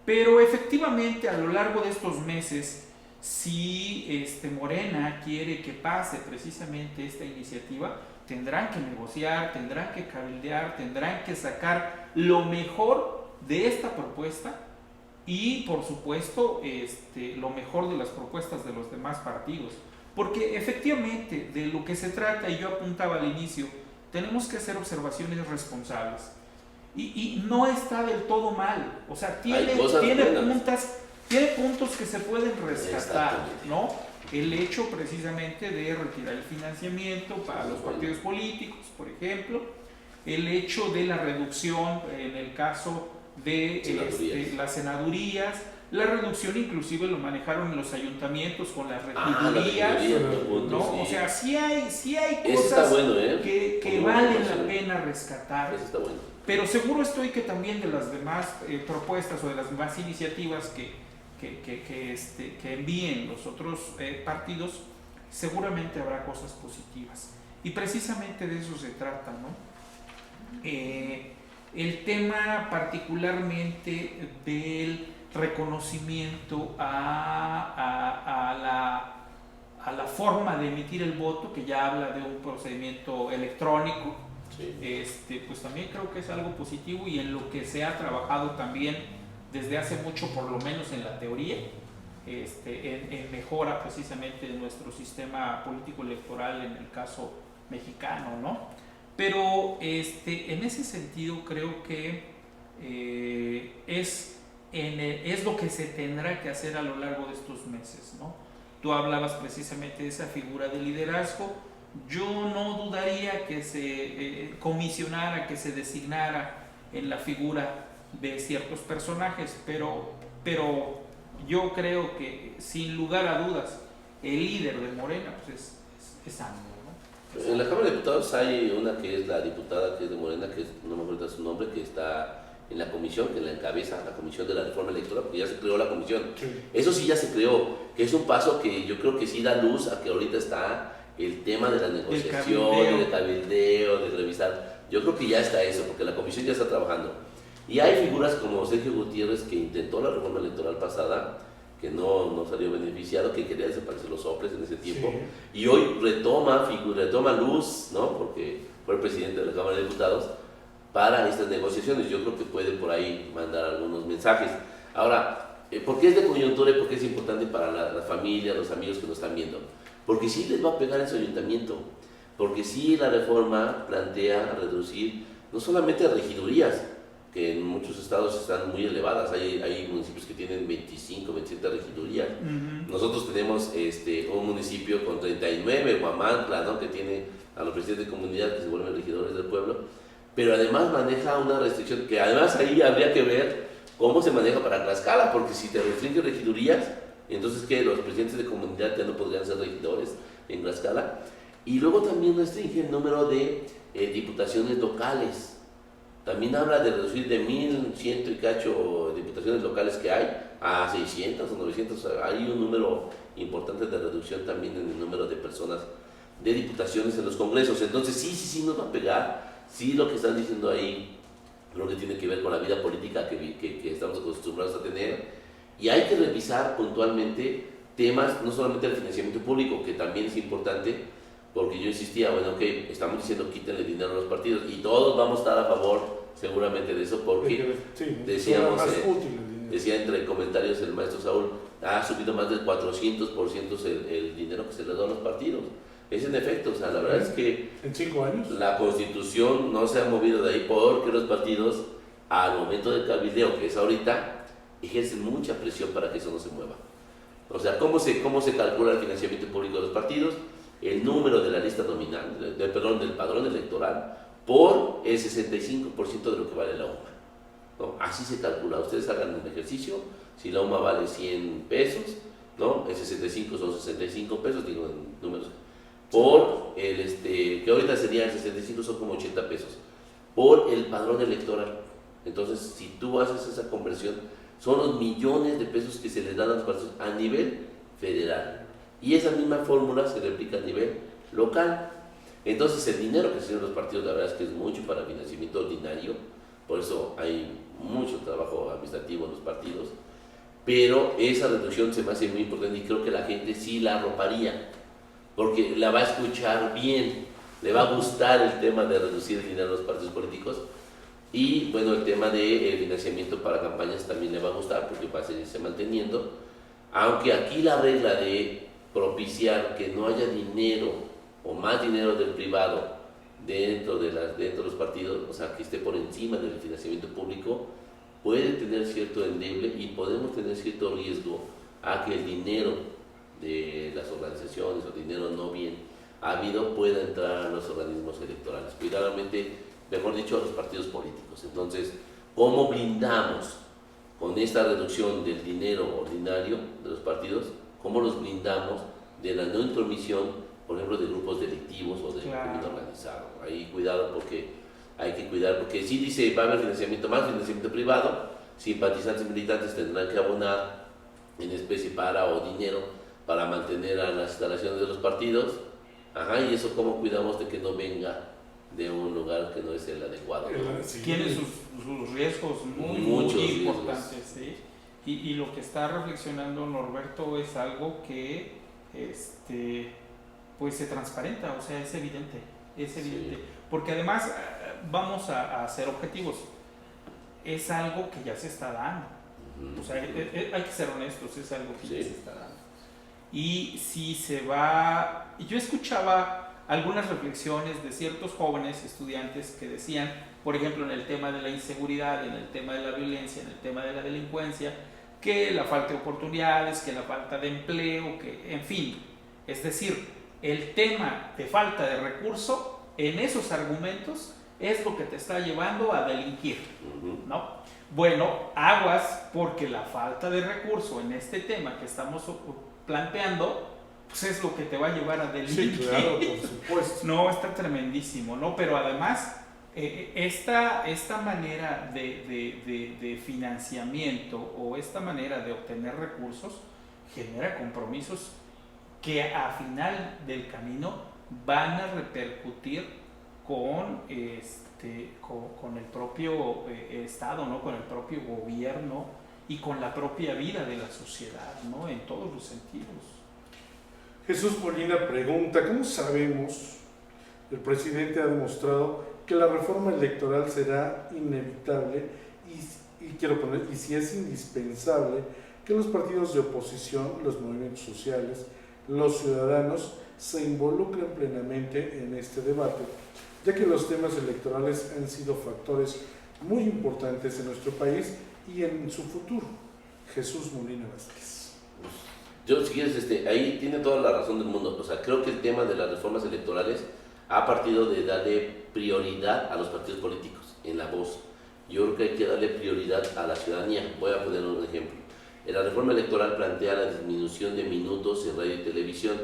S3: pero efectivamente a lo largo de estos meses, si Morena quiere que pase precisamente esta iniciativa, tendrán que negociar, tendrán que cabildear, tendrán que sacar lo mejor de esta propuesta y por supuesto lo mejor de las propuestas de los demás partidos, porque efectivamente de lo que se trata, y yo apuntaba al inicio, tenemos que hacer observaciones responsables y no está del todo mal, o sea, tiene puntos que se pueden rescatar, ¿no? El hecho precisamente de retirar el financiamiento para los partidos políticos, por ejemplo, el hecho de la reducción en el caso de las senadurías, la reducción inclusive lo manejaron en los ayuntamientos con las regidurías, ¿no? Sí. O sea, sí hay cosas que valen la pena rescatar.
S4: Eso está bueno.
S3: Pero seguro estoy que también de las demás propuestas o de las demás iniciativas que envíen los otros partidos, seguramente habrá cosas positivas. Y precisamente de eso se trata, ¿no? El tema particularmente del reconocimiento a la forma de emitir el voto, que ya habla de un procedimiento electrónico, sí. Pues también creo que es algo positivo y en lo que se ha trabajado también desde hace mucho, por lo menos en la teoría, en mejora precisamente de nuestro sistema político electoral en el caso mexicano, ¿no? Pero en ese sentido creo que es lo que se tendrá que hacer a lo largo de estos meses, ¿no? Tú hablabas precisamente de esa figura de liderazgo. Yo no dudaría que se comisionara, que se designara en la figura de ciertos personajes, pero yo creo que sin lugar a dudas el líder de Morena pues es AMLO, ¿no?
S4: En la Cámara de Diputados hay una que es la diputada que es de Morena, que no me acuerdo su nombre, que está en la comisión, que la encabeza, la comisión de la reforma electoral, porque ya se creó la comisión. Sí. Eso sí ya se creó, que es un paso que yo creo que sí da luz a que ahorita está el tema de la negociación, del cabildeo, de revisar. Yo creo que ya está eso, porque la comisión ya está trabajando. Y hay figuras como Sergio Gutiérrez, que intentó la reforma electoral pasada, que no salió beneficiado, que quería desaparecer los soples en ese tiempo, sí. Y hoy retoma luz, ¿no? Porque fue el presidente de la Cámara de Diputados, para estas negociaciones. Yo creo que puede por ahí mandar algunos mensajes. Ahora, ¿por qué es de coyuntura y por qué es importante para la familia, los amigos que nos están viendo? Porque sí les va a pegar en su ayuntamiento, porque sí la reforma plantea reducir no solamente regidurías, que en muchos estados están muy elevadas, hay municipios que tienen 25, 27 regidurías. Uh-huh. Nosotros tenemos un municipio con 39, Huamantla, ¿no? Que tiene a los presidentes de comunidad que se vuelven regidores del pueblo, pero además maneja una restricción que además ahí habría que ver cómo se maneja para Tlaxcala, porque si te restringen regidurías, entonces que los presidentes de comunidad ya no podrían ser regidores en Tlaxcala, y luego también restringe el número de diputaciones locales. También habla de reducir de 1,100 y cacho diputaciones locales que hay a 600 o 900. Hay un número importante de reducción también en el número de personas de diputaciones en los congresos. Entonces sí nos va a pegar. Sí, lo que están diciendo ahí, creo que tiene que ver con la vida política que estamos acostumbrados a tener. Y hay que revisar puntualmente temas, no solamente el financiamiento público, que también es importante, porque yo insistía, bueno, ok, estamos diciendo quítenle dinero a los partidos y todos vamos a estar a favor seguramente de eso, porque decíamos, decía entre comentarios el maestro Saúl, ha subido más del 400% el dinero que se le da a los partidos. Es en efecto, o sea, la verdad es que
S2: en 5 años
S4: la Constitución no se ha movido de ahí porque los partidos, al momento del cabildeo, que es ahorita, ejercen mucha presión para que eso no se mueva. O sea, ¿cómo se calcula el financiamiento público de los partidos? El número de la lista nominal, del padrón electoral, por el 65% de lo que vale la UMA, ¿no? Así se calcula. Ustedes hagan un ejercicio, si la UMA vale 100 pesos, ¿no? El 65 son 65 pesos, digo en números, por que ahorita sería el 65, son como 80 pesos, por el padrón electoral. Entonces, si tú haces esa conversión, son los millones de pesos que se les dan a los partidos a nivel federal. Y esa misma fórmula se replica a nivel local. Entonces el dinero que se tienen los partidos, la verdad es que es mucho para financiamiento ordinario, por eso hay mucho trabajo administrativo en los partidos, pero esa reducción se me hace muy importante y creo que la gente sí la arroparía, porque la va a escuchar bien, le va a gustar el tema de reducir el dinero a los partidos políticos, y bueno, el tema de financiamiento para campañas también le va a gustar porque va a seguirse manteniendo, aunque aquí la regla de propiciar que no haya dinero o más dinero del privado dentro de los partidos, o sea, que esté por encima del financiamiento público, puede tener cierto endeble y podemos tener cierto riesgo a que el dinero de las organizaciones o dinero no bien habido pueda entrar a los organismos electorales, cuidadosamente, mejor dicho, a los partidos políticos. Entonces, ¿cómo blindamos con esta reducción del dinero ordinario de los partidos? ¿Cómo los blindamos de la no intromisión, por ejemplo, de grupos delictivos o del crimen organizado? Ahí cuidado, porque hay que cuidar, porque sí dice, va a haber financiamiento más, financiamiento privado, simpatizantes y militantes tendrán que abonar en especie para o dinero para mantener a las instalaciones de los partidos. Ajá, y eso cómo cuidamos de que no venga de un lugar que no es el adecuado, ¿no?
S2: Sí.
S3: Tiene sus riesgos muy
S4: Muchos
S3: importantes, ¿sí? Y lo que está reflexionando Norberto es algo que pues se transparenta, o sea, es evidente,
S4: Sí.
S3: porque además vamos a ser objetivos, es algo que ya se está dando, o sea, hay que ser honestos, es algo que ya
S4: Sí.
S3: se está dando. Y si se va, yo escuchaba algunas reflexiones de ciertos jóvenes estudiantes que decían, por ejemplo, en el tema de la inseguridad, en el tema de la violencia, en el tema de la delincuencia, que la falta de oportunidades, que la falta de empleo, que en fin, es decir, el tema de falta de recurso en esos argumentos es lo que te está llevando a delinquir, ¿no? Bueno, aguas, porque la falta de recurso en este tema que estamos planteando, pues es lo que te va a llevar a delinquir.
S2: Sí, claro, por supuesto.
S3: No, está tremendísimo, ¿no? Pero además, esta manera de financiamiento o esta manera de obtener recursos genera compromisos que a final del camino van a repercutir con el propio Estado, ¿no? Con el propio gobierno y con la propia vida de la sociedad, ¿no? En todos los sentidos.
S2: Jesús Molina pregunta, ¿cómo sabemos? El presidente ha demostrado que la reforma electoral será inevitable y si es indispensable que los partidos de oposición, los movimientos sociales, los ciudadanos se involucren plenamente en este debate, ya que los temas electorales han sido factores muy importantes en nuestro país y en su futuro. Jesús Molina Vázquez.
S4: Yo, si quieres, ahí tiene toda la razón del mundo. O sea, creo que el tema de las reformas electorales ha partido de darle prioridad a los partidos políticos en la voz. Yo creo que hay que darle prioridad a la ciudadanía. Voy a poner un ejemplo. La reforma electoral plantea la disminución de minutos en radio y televisión.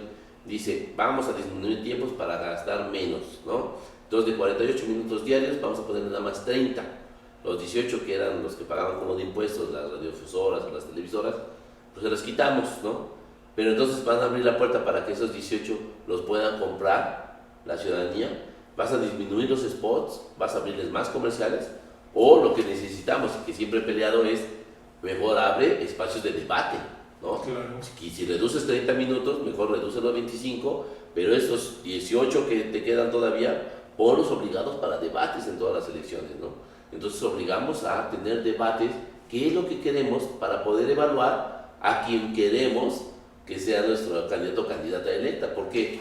S4: Dice, vamos a disminuir tiempos para gastar menos, ¿no? Entonces, de 48 minutos diarios, vamos a poner nada más 30. Los 18 que eran los que pagaban como de impuestos, las radiodifusoras o las televisoras, pues se los quitamos, ¿no? Pero entonces van a abrir la puerta para que esos 18 los puedan comprar la ciudadanía. Vas a disminuir los spots, vas a abrirles más comerciales, o lo que necesitamos, que siempre he peleado, es mejor abre espacios de debate, ¿no?
S2: Claro.
S4: Si reduces 30 minutos, mejor redúcelo a 25, pero esos 18 que te quedan todavía, ponlos obligados para debates en todas las elecciones, ¿no? Entonces obligamos a tener debates, qué es lo que queremos para poder evaluar a quien queremos que sea nuestro candidato o candidata electa, porque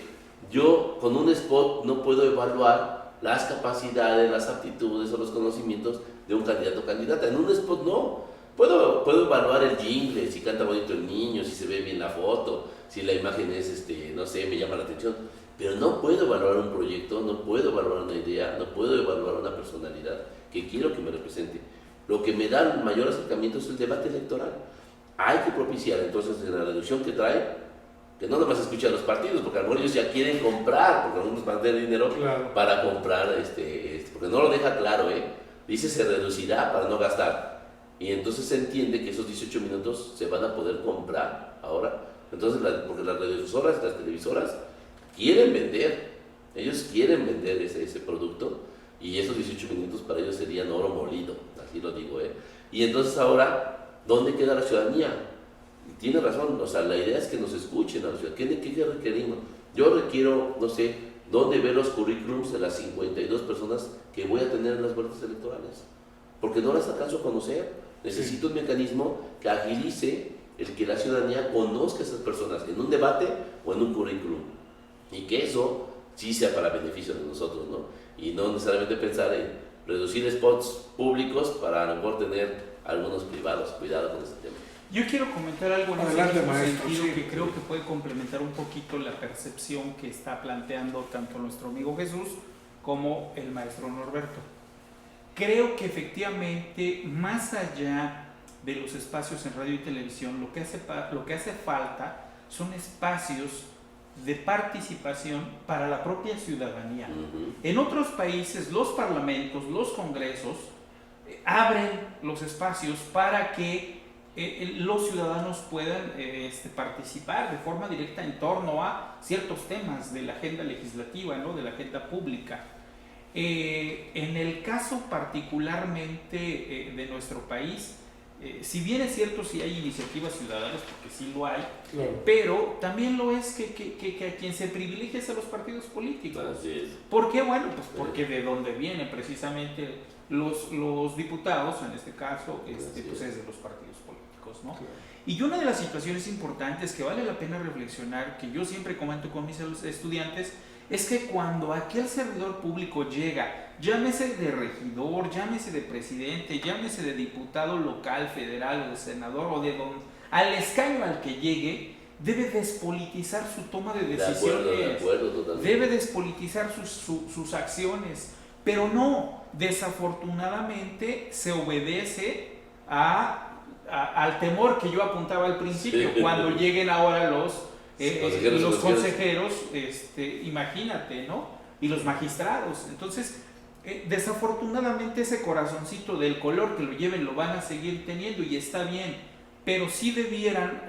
S4: yo con un spot no puedo evaluar las capacidades, las aptitudes o los conocimientos de un candidato o candidata. En un spot no. Puedo evaluar el jingle, si canta bonito el niño, si se ve bien la foto, si la imagen es, no sé, me llama la atención, pero no puedo evaluar un proyecto, no puedo evaluar una idea, no puedo evaluar una personalidad que quiero que me represente. Lo que me da el mayor acercamiento es el debate electoral. Hay que propiciar entonces en la reducción que trae, que no nomás escuchen a los partidos, porque a lo mejor ellos ya quieren comprar, porque algunos van a tener dinero para comprar, porque no lo deja claro, dice se reducirá para no gastar, y entonces se entiende que esos 18 minutos se van a poder comprar ahora, entonces porque las radiodifusoras, las televisoras quieren vender, ellos quieren vender ese producto, y esos 18 minutos para ellos serían oro molido, así lo digo, y entonces ahora, ¿dónde queda la ciudadanía? Y tiene razón, o sea, la idea es que nos escuchen a la ciudadanía. ¿Qué requerimos? Yo requiero, no sé, ¿dónde ver los currículums de las 52 personas que voy a tener en las vueltas electorales? Porque no las alcanzo a conocer. Necesito un mecanismo que agilice el que la ciudadanía conozca a esas personas en un debate o en un currículum. Y que eso sí sea para beneficio de nosotros, ¿no? Y no necesariamente pensar en reducir spots públicos para a lo mejor tener algunos privados. Cuidado con ese tema.
S3: Yo quiero comentar algo en
S2: Adelante,
S3: ese
S2: maestro,
S3: sentido,
S2: sí.
S3: que creo que puede complementar un poquito la percepción que está planteando tanto nuestro amigo Jesús como el maestro Norberto. Creo que efectivamente, más allá de los espacios en radio y televisión, lo que hace falta son espacios de participación para la propia ciudadanía. En otros países, los parlamentos, los congresos abren los espacios para que los ciudadanos puedan participar de forma directa en torno a ciertos temas de la agenda legislativa, ¿no? De la agenda pública. En el caso particularmente de nuestro país, si bien es cierto si hay iniciativas ciudadanas, porque sí lo hay,
S2: Claro.
S3: pero también lo es que a quien se privilegia es a los partidos políticos.
S4: Así es.
S3: ¿Por qué? Bueno, pues porque de donde vienen precisamente los diputados, en este caso, pues es de los partidos políticos, ¿no?
S2: Claro.
S3: Y una de las situaciones importantes que vale la pena reflexionar, que yo siempre comento con mis estudiantes, es que cuando aquel servidor público llega, llámese de regidor, llámese de presidente, llámese de diputado local, federal o de senador o al escaño al que llegue, debe despolitizar su toma de decisiones,
S4: De acuerdo, totalmente.
S3: debe despolitizar sus acciones, pero no, desafortunadamente se obedece al temor que yo apuntaba al principio,
S4: Sí.
S3: cuando lleguen ahora los consejeros,
S4: consejeros.
S3: imagínate, ¿no? Y los magistrados. Entonces, desafortunadamente ese corazoncito del color que lo lleven lo van a seguir teniendo y está bien, pero sí debieran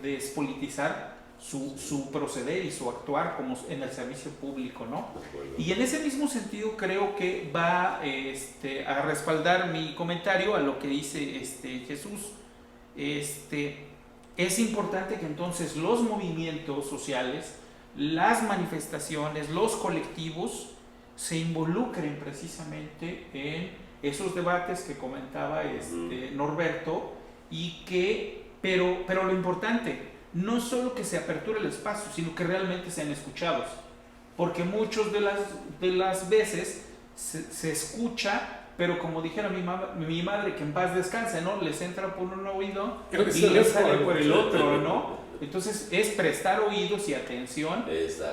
S3: despolitizar su proceder y su actuar como en el servicio público, ¿no? Y en ese mismo sentido creo que va a respaldar mi comentario a lo que dice Jesús. Es importante que entonces los movimientos sociales, las manifestaciones, los colectivos se involucren precisamente en esos debates que comentaba Norberto, pero lo importante, no solo que se aperture el espacio, sino que realmente sean escuchados, porque muchas de las veces se escucha, pero como dijera mi madre, que en paz descanse, ¿no? Les entra por un oído y les sale por el otro, ¿no? Entonces es prestar oídos y atención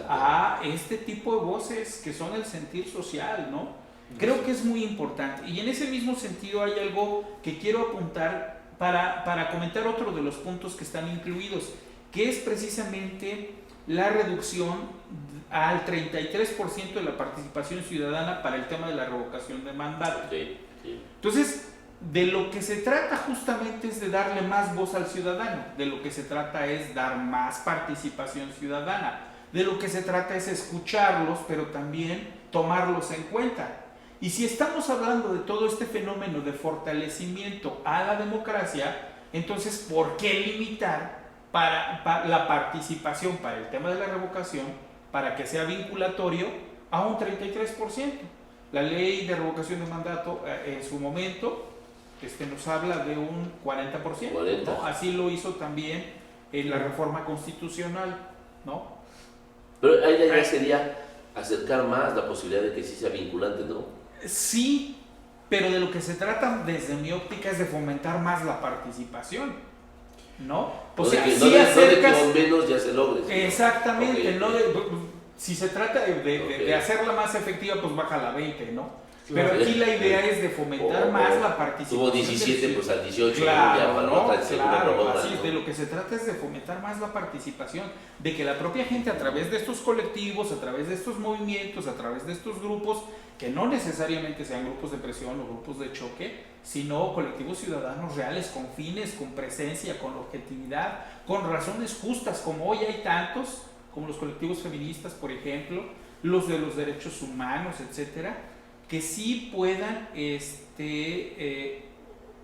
S3: a este tipo de voces que son el sentir social, ¿no? Creo que es muy importante. Y en ese mismo sentido hay algo que quiero apuntar para comentar otro de los puntos que están incluidos, que es precisamente la reducción al 33% de la participación ciudadana para el tema de la revocación de mandato.
S4: Sí.
S3: Entonces, de lo que se trata justamente es de darle más voz al ciudadano, de lo que se trata es dar más participación ciudadana, de lo que se trata es escucharlos, pero también tomarlos en cuenta. Y si estamos hablando de todo este fenómeno de fortalecimiento a la democracia, entonces, ¿por qué limitar para la participación para el tema de la revocación, para que sea vinculatorio a un 33%? La ley de revocación de mandato en su momento nos habla de un 40%, ¿no? Así lo hizo también en la reforma constitucional, ¿no?
S4: Pero ahí la idea sería acercar más la posibilidad de que sí sea vinculante, ¿no?
S3: Sí, pero de lo que se trata desde mi óptica es de fomentar más la participación, ¿no? O sea,
S4: que
S3: si acercas...
S4: No de que menos ya se logre.
S3: Exactamente,
S4: Okay.
S3: ¿no? Si se trata de hacerla más efectiva, pues baja a 20, ¿no? Pero aquí la idea es de fomentar más la participación.
S4: Tuvo 17, pues al 18.
S3: Claro,
S4: ya para
S3: ¿no?
S4: claro,
S3: así es, de lo que se trata es de fomentar más la participación, de que la propia gente a través de estos colectivos, a través de estos movimientos, a través de estos grupos, que no necesariamente sean grupos de presión o grupos de choque, sino colectivos ciudadanos reales, con fines, con presencia, con objetividad, con razones justas, como hoy hay tantos, como los colectivos feministas, por ejemplo, los de los derechos humanos, etcétera, que sí puedan,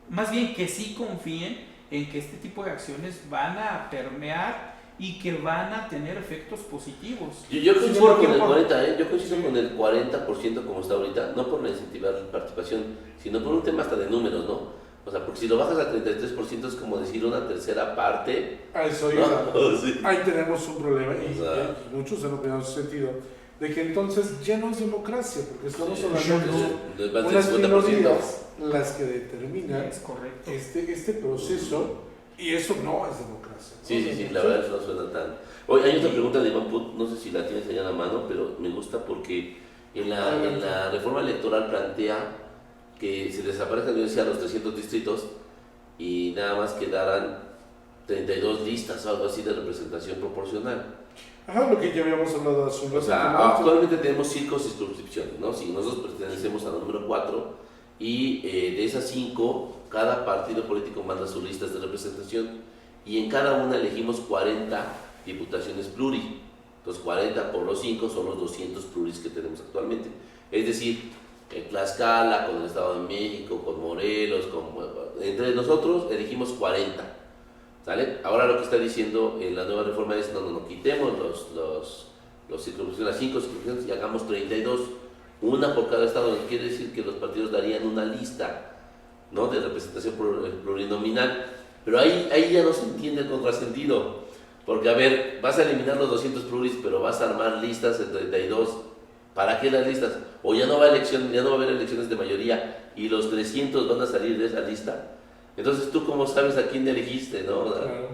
S3: más bien que sí confíen en que este tipo de acciones van a permear y que van a tener efectos positivos.
S4: Yo coincido con el 40%, yo coincido con el 40% como está ahorita, no por incentivar la participación, sino por un tema hasta de números, ¿no? O sea, porque si lo bajas al 33% es como decir una tercera parte.
S2: A eso
S4: ¿no?
S2: iba.
S4: Sí.
S2: Ahí tenemos un problema, y
S4: O sea,
S2: muchos han opinado en ese sentido, de que entonces ya no es democracia, porque estamos hablando de unas minorías las que determinan
S3: Es correcto.
S2: este proceso, y eso no es democracia, ¿no?
S4: Sí, la verdad no suena tan... Oye, hay otra pregunta de Iván Put, no sé si la tienes allá a la mano, pero me gusta porque en la reforma electoral plantea que se desaparezcan, yo decía, los 300 distritos y nada más quedaran 32 listas o algo así de representación proporcional.
S2: Ajá, lo que ya habíamos hablado hace un rato.
S4: O sea, actualmente tenemos 5 circunscripciones, ¿no? Si nosotros pertenecemos a la número 4 y de esas 5 cada partido político manda sus listas de representación y en cada una elegimos 40 diputaciones pluri. Entonces 40 por los 5 son los 200 pluris que tenemos actualmente. Es decir, en Tlaxcala, con el Estado de México, con Morelos, entre nosotros elegimos 40. ¿Sale? Ahora lo que está diciendo en la nueva reforma es, no, quitemos las circunscripciones, las 5 circunscripciones y hagamos 32, una por cada estado. Quiere decir que los partidos darían una lista, ¿no?, de representación plurinominal, pero ahí ya no se entiende el contrasentido, porque a ver, vas a eliminar los 200 pluris, pero vas a armar listas de 32, ¿para qué las listas? O ya no va a haber elecciones de mayoría y los 300 van a salir de esa lista. Entonces, ¿tú cómo sabes a quién elegiste, no?
S2: Claro.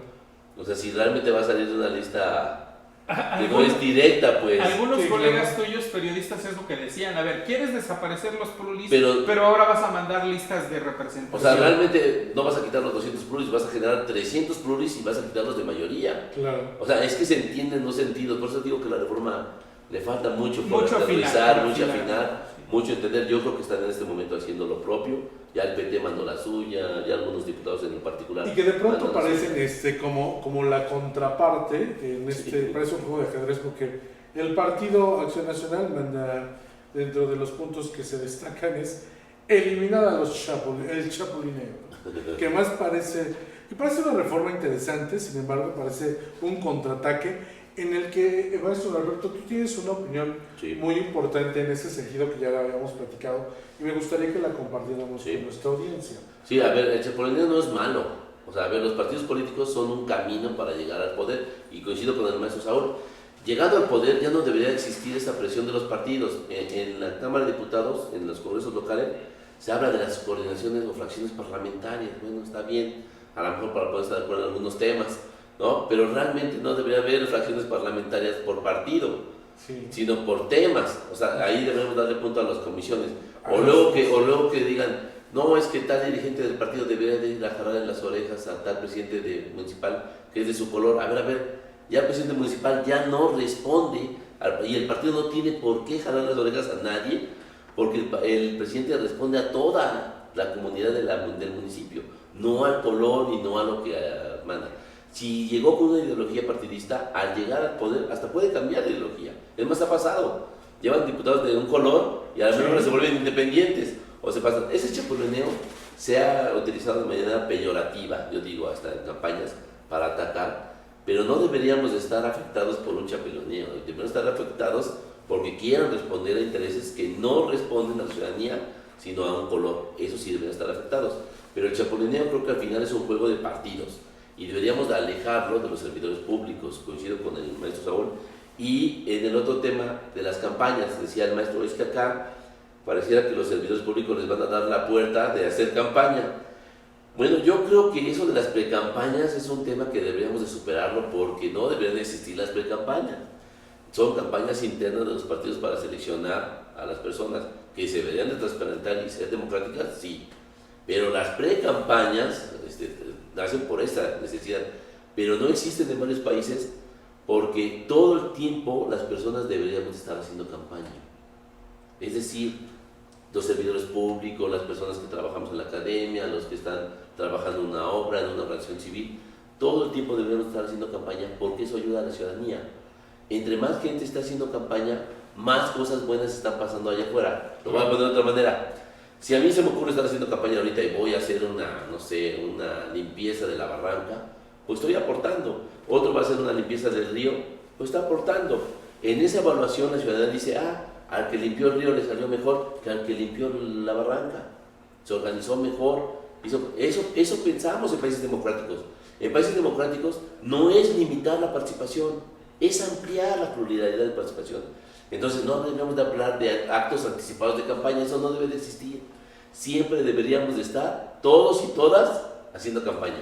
S4: O sea, si realmente va a salir de una lista que no es directa, pues...
S3: Algunos
S2: Sí,
S3: colegas
S2: claro.
S3: tuyos, periodistas, es lo que decían. A ver, ¿quieres desaparecer los pluris?
S4: Pero-
S3: Pero ahora vas a mandar listas de representación.
S4: O sea, realmente no vas a quitar los 200 pluris, vas a generar 300 pluris y vas a quitarlos de mayoría.
S2: Claro.
S4: O sea, es que se entienden los sentidos. Por eso digo que la reforma le falta mucho por
S3: Mucho
S4: aterrizar,
S3: afinar,
S4: mucho
S3: afinar.
S4: afinar, mucho entender. Yo creo que están en este momento haciendo lo propio. Ya el PT mandó la suya, ya algunos diputados en particular.
S2: Y que de pronto
S4: mandan la
S2: parecen
S4: suya.
S2: como la contraparte en parece un juego de ajedrez, porque el Partido Acción Nacional manda, dentro de los puntos que se destacan, es eliminar a el chapulineo, que más parece una reforma interesante. Sin embargo, parece un contraataque en el que, maestro Alberto, tú tienes una opinión
S4: Sí.
S2: muy importante en ese sentido, que ya la habíamos platicado, y me gustaría que la compartiéramos
S4: Sí.
S2: con nuestra audiencia.
S4: Sí, a ver, el chapulineo no es malo. O sea, a ver, los partidos políticos son un camino para llegar al poder. Y coincido con el maestro Saúl. Llegado al poder ya no debería existir esa presión de los partidos. En la Cámara de Diputados, en los congresos locales, se habla de las coordinaciones o fracciones parlamentarias. Bueno, está bien, a lo mejor para poder estar de acuerdo en algunos temas, ¿no? Pero realmente no debería haber fracciones parlamentarias por partido,
S2: Sí.
S4: sino por temas. O sea, ahí debemos darle punto a las comisiones.
S2: Ah,
S4: O luego que digan, no, es que tal dirigente del partido debería de ir a jalar en las orejas a tal presidente municipal que es de su color. A ver, ya el presidente municipal ya no responde y el partido no tiene por qué jalar las orejas a nadie, porque el presidente responde a toda la comunidad del municipio, no al color y no a lo que manda. Si llegó con una ideología partidista, al llegar al poder hasta puede cambiar de ideología. Es más, ha pasado. Llevan diputados de un color y a lo mejor se vuelven independientes o se pasan. Ese chapulineo se ha utilizado de manera peyorativa, yo digo, hasta en campañas para atacar, pero no deberíamos de estar afectados por un chapulineo, deberíamos estar afectados porque quieran responder a intereses que no responden a la ciudadanía, sino a un color. Eso sí deberían estar afectados. Pero el chapulineo creo que al final es un juego de partidos y deberíamos de alejarlo de los servidores públicos. Coincido con el maestro Saúl. Y en el otro tema de las campañas, decía el maestro, es que acá pareciera que los servidores públicos les van a dar la puerta de hacer campaña. Bueno, yo creo que eso de las precampañas es un tema que deberíamos de superarlo, porque no deberían de existir las precampañas. Son campañas internas de los partidos para seleccionar a las personas que se deberían de transparentar y ser democráticas, sí. Pero las precampañas nacen por esta necesidad, pero no existen en varios países porque todo el tiempo las personas deberíamos estar haciendo campaña. Es decir, los servidores públicos, las personas que trabajamos en la academia, los que están trabajando en una obra, en una organización civil, todo el tiempo deberíamos estar haciendo campaña porque eso ayuda a la ciudadanía. Entre más gente está haciendo campaña, más cosas buenas están pasando allá afuera. Lo voy a poner de otra manera. Si a mí se me ocurre estar haciendo campaña ahorita y voy a hacer una limpieza de la barranca, pues estoy aportando. Otro va a hacer una limpieza del río, pues está aportando. En esa evaluación la ciudadanía dice, al que limpió el río le salió mejor que al que limpió la barranca. Se organizó mejor. Eso pensamos en países democráticos. En países democráticos no es limitar la participación, es ampliar la pluralidad de participación. Entonces no deberíamos de hablar de actos anticipados de campaña, eso no debe de existir. Siempre deberíamos de estar todos y todas haciendo campaña.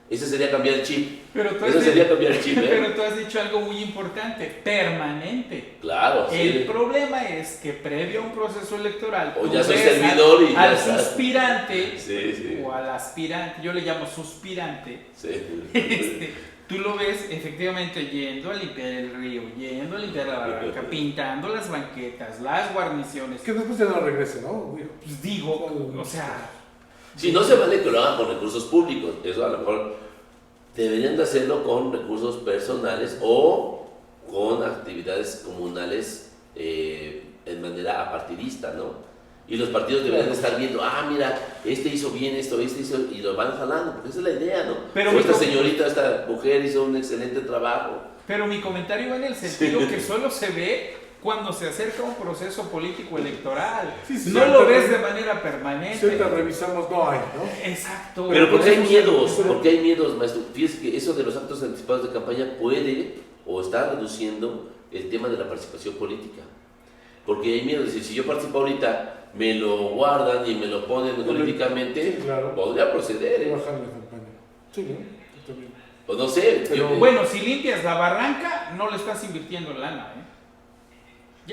S4: Ese sería cambiar el chip. Eso sería cambiar el chip, ¿eh?
S3: Pero tú has dicho algo muy importante, permanente.
S4: Claro,
S3: El
S4: sí.
S3: problema es que previo a un proceso electoral,
S4: O
S3: tú
S4: ya soy
S3: ves
S4: servidor y ya
S3: al
S4: está.
S3: suspirante
S4: Sí.
S3: o al aspirante, yo le llamo suspirante,
S4: Sí.
S3: tú lo ves efectivamente yendo a limpiar el río, yendo a limpiar la barranca, pintando las banquetas, las guarniciones.
S2: Que después ya no regrese, ¿no?
S3: Pues digo, o sea,
S4: Si no se vale que lo hagan con recursos públicos, eso a lo mejor deberían de hacerlo con recursos personales o con actividades comunales en manera apartidista, ¿no? Y los partidos deberían estar viendo, mira, este hizo bien esto, este hizo, y lo van jalando, porque esa es la idea, ¿no?
S3: Pero
S4: esta señorita, esta mujer hizo un excelente trabajo.
S3: Pero mi comentario va en el sentido que solo se ve cuando se acerca un proceso político electoral. No lo ves de manera permanente.
S2: Si ahorita revisamos, no hay, ¿no?
S3: Exacto.
S4: Pero porque hay miedos, maestro. Fíjese que eso de los actos anticipados de campaña puede o está reduciendo el tema de la participación política. Porque hay miedo, es decir, si yo participo ahorita, me lo guardan y me lo ponen políticamente,
S2: sí, claro.
S4: podría proceder.
S2: Bajar la campaña. Sí, ¿no? Yo también.
S4: O no sé.
S2: Pero,
S3: bueno, si limpias la barranca, no le estás invirtiendo lana,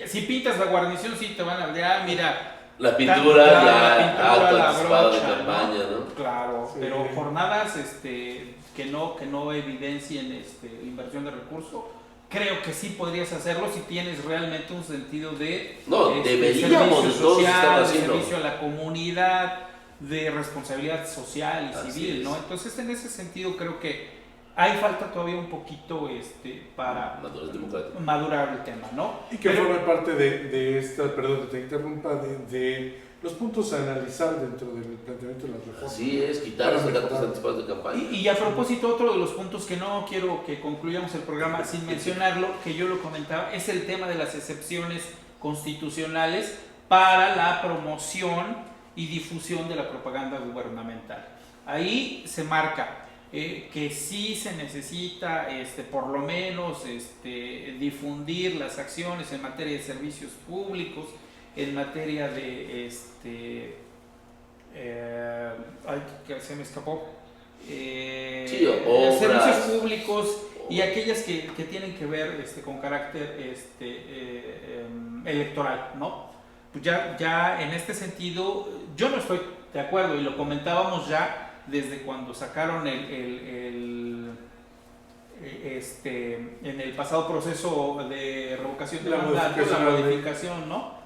S3: Si pintas la guarnición, sí te van a ver, mira.
S4: La pintura
S3: la
S4: acto
S3: la
S4: anticipado de
S3: brocha,
S4: campaña, ¿no?
S3: Claro,
S2: Sí.
S3: pero jornadas que no evidencien inversión de recursos. Creo que sí podrías hacerlo si tienes realmente un sentido de
S4: deberíamos
S3: servicio
S4: todos
S3: social,
S4: estar
S3: de
S4: haciendo.
S3: servicio a la comunidad, de responsabilidad social y
S4: Así
S3: civil,
S4: es.
S3: ¿no? Entonces, en ese sentido, creo que hay falta todavía un poquito para
S4: Madurez democrática.
S3: madurar el tema, ¿no?
S2: Y que
S3: Pero-
S2: forme parte de esta, perdón que te interrumpa, de los puntos a analizar dentro del planteamiento de la reforma.
S4: Así es, quitar esos actos anticipados de campaña.
S3: Y a propósito, otro de los puntos que no quiero que concluyamos el programa sin mencionarlo, que yo lo comentaba, es el tema de las excepciones constitucionales para la promoción y difusión de la propaganda gubernamental. Ahí se marca que sí se necesita por lo menos difundir las acciones en materia de servicios públicos, en materia de ay, que se me escapó.
S4: Obras.
S3: Servicios públicos y aquellas que tienen que ver con carácter electoral, ¿no? Pues ya en este sentido, yo no estoy de acuerdo y lo comentábamos ya desde cuando sacaron en el pasado proceso de revocación de mandato, la modificación, ¿no?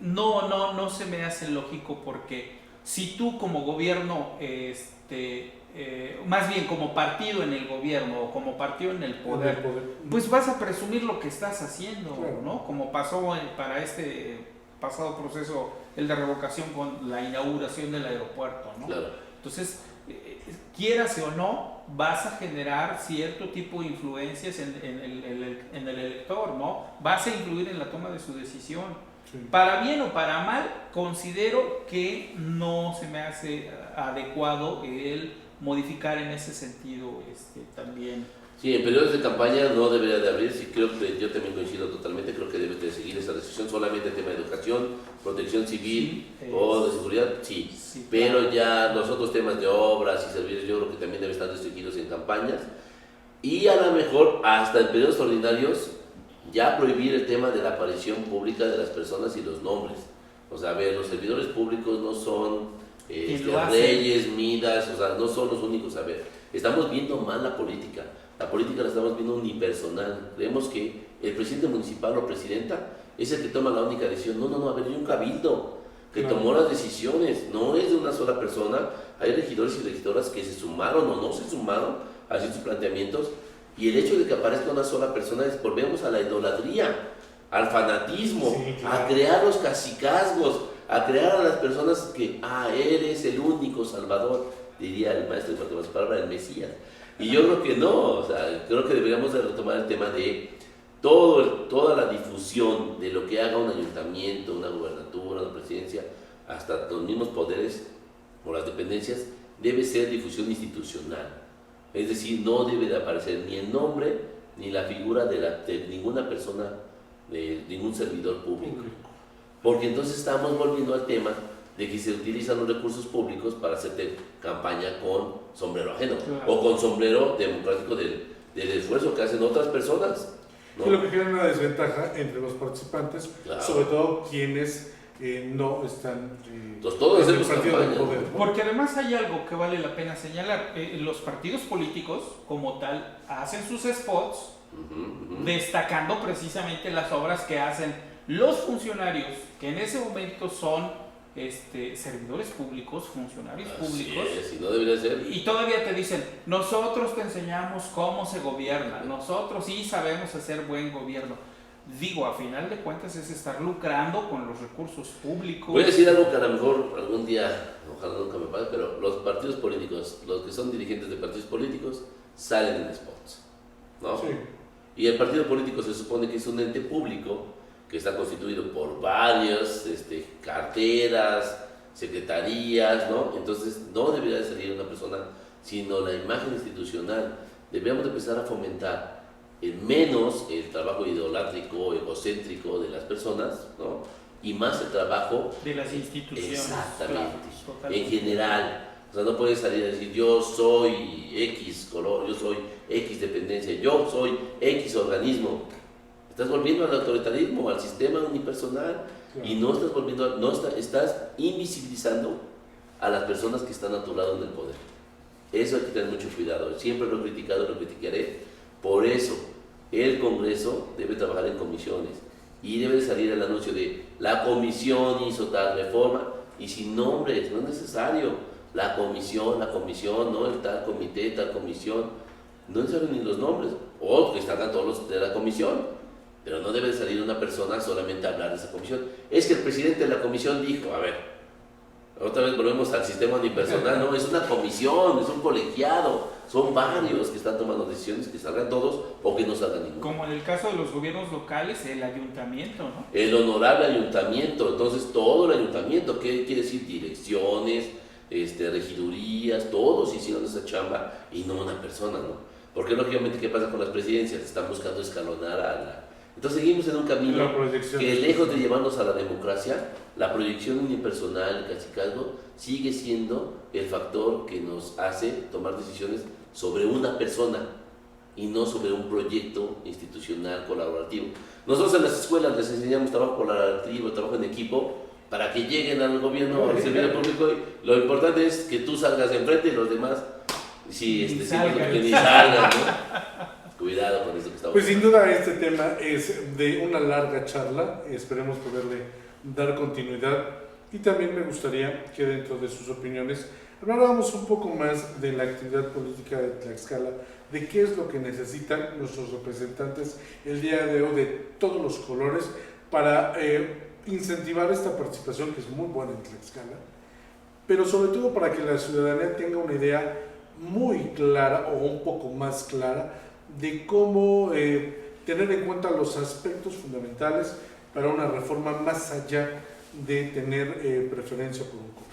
S3: No se me hace lógico porque si tú como gobierno, más bien como partido en el gobierno o como partido en el poder, pues vas a presumir lo que estás haciendo,
S2: claro,
S3: ¿no? Como pasó para este pasado proceso, el de revocación con la inauguración del aeropuerto, ¿no?
S4: Claro.
S3: Entonces, quieras o no, vas a generar cierto tipo de influencias en el elector, ¿no? Vas a influir en la toma de su decisión.
S2: Sí.
S3: Para bien o para mal, considero que no se me hace adecuado el modificar en ese sentido también.
S4: Sí, en periodos de campaña no debería de abrir, creo que yo también coincido totalmente, creo que debe de seguir esa decisión, solamente el tema de educación, protección civil o de seguridad, sí, pero
S3: claro.
S4: Ya los otros temas de obras y servicios yo creo que también deben estar restringidos en campañas y a lo mejor hasta en periodos ordinarios ya prohibir el tema de la aparición pública de las personas y los nombres. O sea, a ver, los servidores públicos no son reyes, midas, o sea, no son los únicos. A ver, estamos viendo mal la política la estamos viendo unipersonal. Creemos que el presidente municipal o presidenta es el que toma la única decisión. No, a ver, hay un cabildo que tomó las decisiones, no es de una sola persona. Hay regidores y regidoras que se sumaron o no se sumaron a sus planteamientos, y el hecho de que aparezca una sola persona es volvemos a la idolatría, al fanatismo,
S2: sí, claro,
S4: a crear los cacicazgos, a crear a las personas que, eres el único salvador, diría el maestro de matemáticas, palabra del Mesías. Y yo creo que no, o sea, creo que deberíamos de retomar el tema de toda la difusión de lo que haga un ayuntamiento, una gubernatura, una presidencia, hasta los mismos poderes o las dependencias, debe ser difusión institucional. Es decir, no debe de aparecer ni el nombre ni la figura de ninguna persona, de ningún servidor público. Porque entonces estamos volviendo al tema de que se utilizan los recursos públicos para hacer campaña con sombrero ajeno,
S3: claro,
S4: o con sombrero democrático del esfuerzo que hacen otras personas, ¿no?
S2: Y lo que genera una desventaja entre los participantes,
S4: Claro.
S2: sobre todo quienes no están
S4: Entonces, todos
S2: en el
S4: hacemos
S2: partido del
S4: campaña,
S2: poder,
S4: ¿no?
S2: ¿no?
S3: Porque además hay algo que vale la pena señalar. Los partidos políticos, como tal, hacen sus spots destacando precisamente las obras que hacen los funcionarios, que en ese momento son servidores públicos, funcionarios
S4: Así
S3: públicos.
S4: es, y no debería ser.
S3: Y todavía te dicen, nosotros te enseñamos cómo se gobierna, nosotros sí sabemos hacer buen gobierno. Digo, a final de cuentas es estar lucrando con los recursos públicos.
S4: Voy a decir algo que a lo mejor algún día, ojalá nunca me pase, pero los partidos políticos, los que son dirigentes de partidos políticos, salen en spots, ¿no?
S2: Sí.
S4: Y el partido político se supone que es un ente público que está constituido por varias carteras, secretarías, ¿no? Entonces no debería de salir una persona, sino la imagen institucional. Deberíamos de empezar a fomentar menos el trabajo idolátrico, egocéntrico de las personas, ¿no? Y más el trabajo
S3: de las instituciones.
S4: Exactamente,
S3: claro,
S4: en general. O sea, no puedes salir a decir yo soy X color, yo soy X dependencia, yo soy X organismo. Estás volviendo al autoritarismo, al sistema unipersonal,
S2: Claro.
S4: y no estás volviendo, estás invisibilizando a las personas que están a tu lado en el poder. Eso hay que tener mucho cuidado. Siempre lo he criticado, lo criticaré. Por eso, el Congreso debe trabajar en comisiones y debe salir el anuncio de la comisión hizo tal reforma, y sin nombres, no es necesario. La comisión, ¿no? El tal comité, tal comisión, no es necesario ni los nombres, o que salgan todos los de la comisión. Pero no debe salir una persona solamente a hablar de esa comisión. Es que el presidente de la comisión dijo, a ver, otra vez volvemos al sistema unipersonal, no, es una comisión, es un colegiado, son varios que están tomando decisiones, que salgan todos o que no salgan ninguno.
S3: como en el caso de los gobiernos locales, el ayuntamiento, ¿no?
S4: El honorable ayuntamiento, entonces todo el ayuntamiento, ¿qué quiere decir? Direcciones, regidurías, todos hicieron esa chamba y no una persona, ¿no? Porque lógicamente, ¿qué pasa con las presidencias? Están buscando escalonar a la... Entonces seguimos en un camino
S2: La proyección.
S4: que lejos de llevarnos a la democracia, la proyección unipersonal, el cacicazgo, sigue siendo el factor que nos hace tomar decisiones sobre una persona y no sobre un proyecto institucional colaborativo. Nosotros en las escuelas les enseñamos trabajo colaborativo, trabajo en equipo, para que lleguen al gobierno, al servicio público. Y lo importante es que tú salgas enfrente y los demás, sí,
S3: Ni
S4: sí,
S3: salgan.
S4: que ni salgan, ¿no? Cuidado con eso que estamos.
S2: Pues sin duda este tema es de una larga charla, esperemos poderle dar continuidad, y también me gustaría que dentro de sus opiniones habláramos un poco más de la actividad política de Tlaxcala, de qué es lo que necesitan nuestros representantes el día de hoy de todos los colores para incentivar esta participación que es muy buena en Tlaxcala, pero sobre todo para que la ciudadanía tenga una idea muy clara o un poco más clara de cómo tener en cuenta los aspectos fundamentales para una reforma más allá de tener preferencia por un color.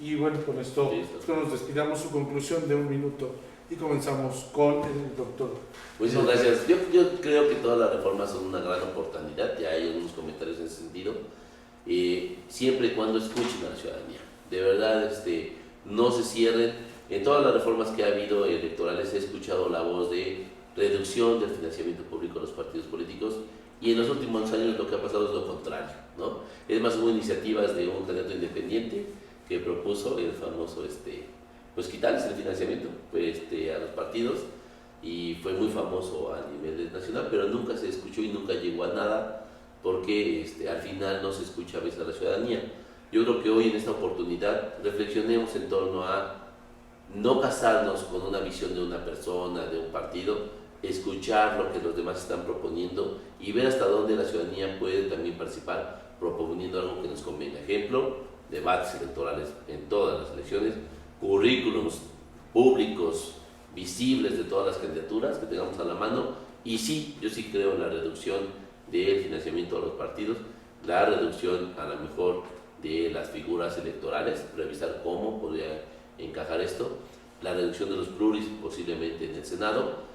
S2: Y bueno, con esto nos despidamos. Su conclusión de 1 minuto y comenzamos con el doctor.
S4: Muchas gracias. Yo creo que todas las reformas son una gran oportunidad, ya hay algunos comentarios en ese sentido, siempre y cuando escuchen a la ciudadanía. De verdad, no se cierren. En todas las reformas que ha habido electorales he escuchado la voz de reducción del financiamiento público a los partidos políticos, y en los últimos años lo que ha pasado es lo contrario, ¿no? Es más, hubo iniciativas de un candidato independiente que propuso el famoso, pues quitarles el financiamiento a los partidos, y fue muy famoso a nivel nacional, pero nunca se escuchó y nunca llegó a nada, porque al final no se escucha a veces a la ciudadanía. Yo creo que hoy en esta oportunidad reflexionemos en torno a no casarnos con una visión de una persona, de un partido, escuchar lo que los demás están proponiendo y ver hasta dónde la ciudadanía puede también participar proponiendo algo que nos convenga. Ejemplo, debates electorales en todas las elecciones, currículums públicos, visibles de todas las candidaturas que tengamos a la mano, y sí, yo sí creo en la reducción del financiamiento a los partidos, la reducción a lo mejor de las figuras electorales, revisar cómo podría encajar esto, la reducción de los pluris posiblemente en el Senado.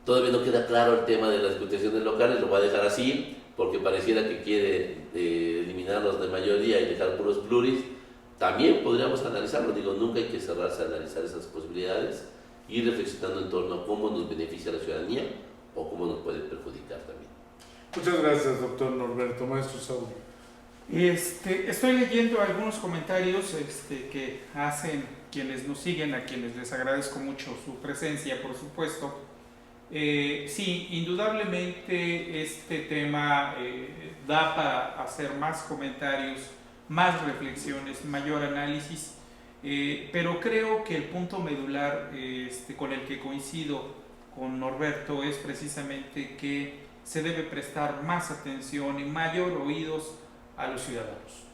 S4: Todavía no queda claro el tema de las diputaciones locales, lo voy a dejar así, porque pareciera que quiere eliminarlos de mayoría y dejar puros pluris. También podríamos analizarlo, digo, nunca hay que cerrarse a analizar esas posibilidades y ir reflexionando en torno a cómo nos beneficia a la ciudadanía o cómo nos puede perjudicar también.
S2: Muchas gracias, doctor Norberto. Maestro Saúl.
S3: Estoy leyendo algunos comentarios que hacen quienes nos siguen, a quienes les agradezco mucho su presencia, por supuesto. Sí, indudablemente este tema da para hacer más comentarios más reflexiones, mayor análisis, pero creo que el punto medular con el que coincido con Norberto es precisamente que se debe prestar más atención y mayor oídos a los ciudadanos.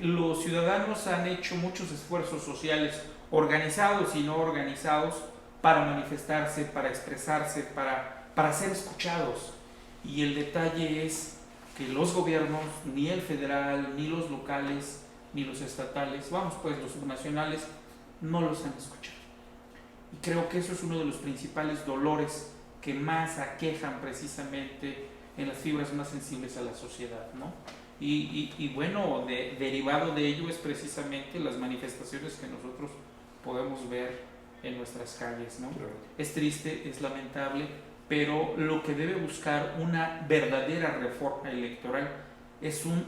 S3: Los ciudadanos han hecho muchos esfuerzos sociales, organizados y no organizados, para manifestarse, para expresarse, para ser escuchados. Y el detalle es que los gobiernos, ni el federal, ni los locales, ni los estatales, vamos pues los subnacionales, no los han escuchado. Y creo que eso es uno de los principales dolores que más aquejan precisamente en las fibras más sensibles a la sociedad, ¿no? Y bueno, derivado de ello es precisamente las manifestaciones que nosotros podemos ver en nuestras calles, ¿no?
S2: Claro.
S3: Es triste, es lamentable, pero lo que debe buscar una verdadera reforma electoral es un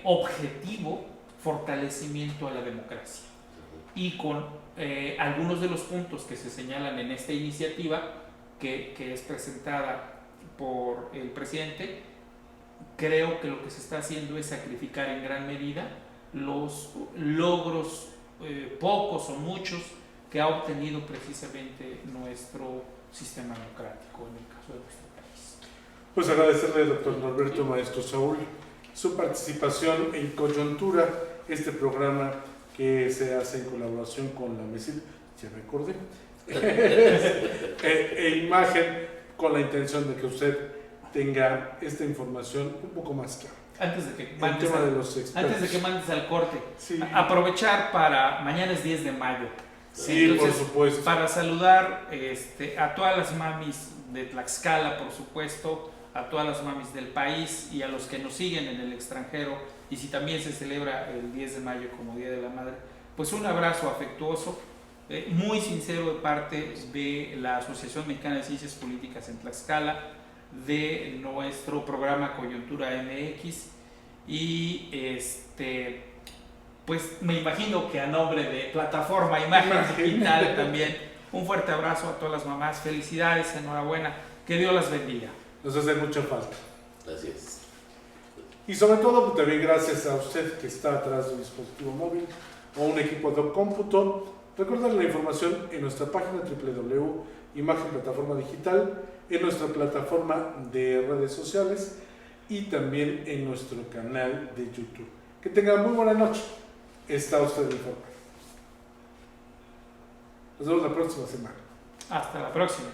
S3: objetivo fortalecimiento a la democracia. Y con algunos de los puntos que se señalan en esta iniciativa, que es presentada por el presidente, creo que lo que se está haciendo es sacrificar en gran medida los logros, pocos o muchos, que ha obtenido precisamente nuestro sistema democrático en el caso de nuestro país.
S2: Pues agradecerle al doctor Norberto Maestro Saúl su participación en Coyuntura, este programa que se hace en colaboración con la MESIL, ya me acordé, Imagen, con la intención de que usted tenga esta información un poco más clara.
S3: Antes de que
S2: mandes
S3: al corte,
S2: sí.
S3: Aprovechar para mañana es 10 de mayo.
S2: Sí, entonces, por supuesto.
S3: Para saludar a todas las mamis de Tlaxcala, por supuesto, a todas las mamis del país y a los que nos siguen en el extranjero, y si también se celebra el 10 de mayo como Día de la Madre, pues un abrazo afectuoso, muy sincero de parte de la Asociación Mexicana de Ciencias Políticas en Tlaxcala, de nuestro programa Coyuntura MX, y pues me imagino que a nombre de Plataforma Imagen Digital también un fuerte abrazo a todas las mamás, felicidades, enhorabuena, que Dios las bendiga.
S2: Nos hace mucha falta.
S4: Gracias.
S2: Y sobre todo pues, también gracias a usted que está atrás de un dispositivo móvil o un equipo de cómputo. Recuerden la información en nuestra página www.imagen plataforma digital, en nuestra plataforma de redes sociales y también en nuestro canal de YouTube. Que tengan muy buena noche. Está usted informado. Nos vemos la próxima semana.
S3: Hasta la próxima.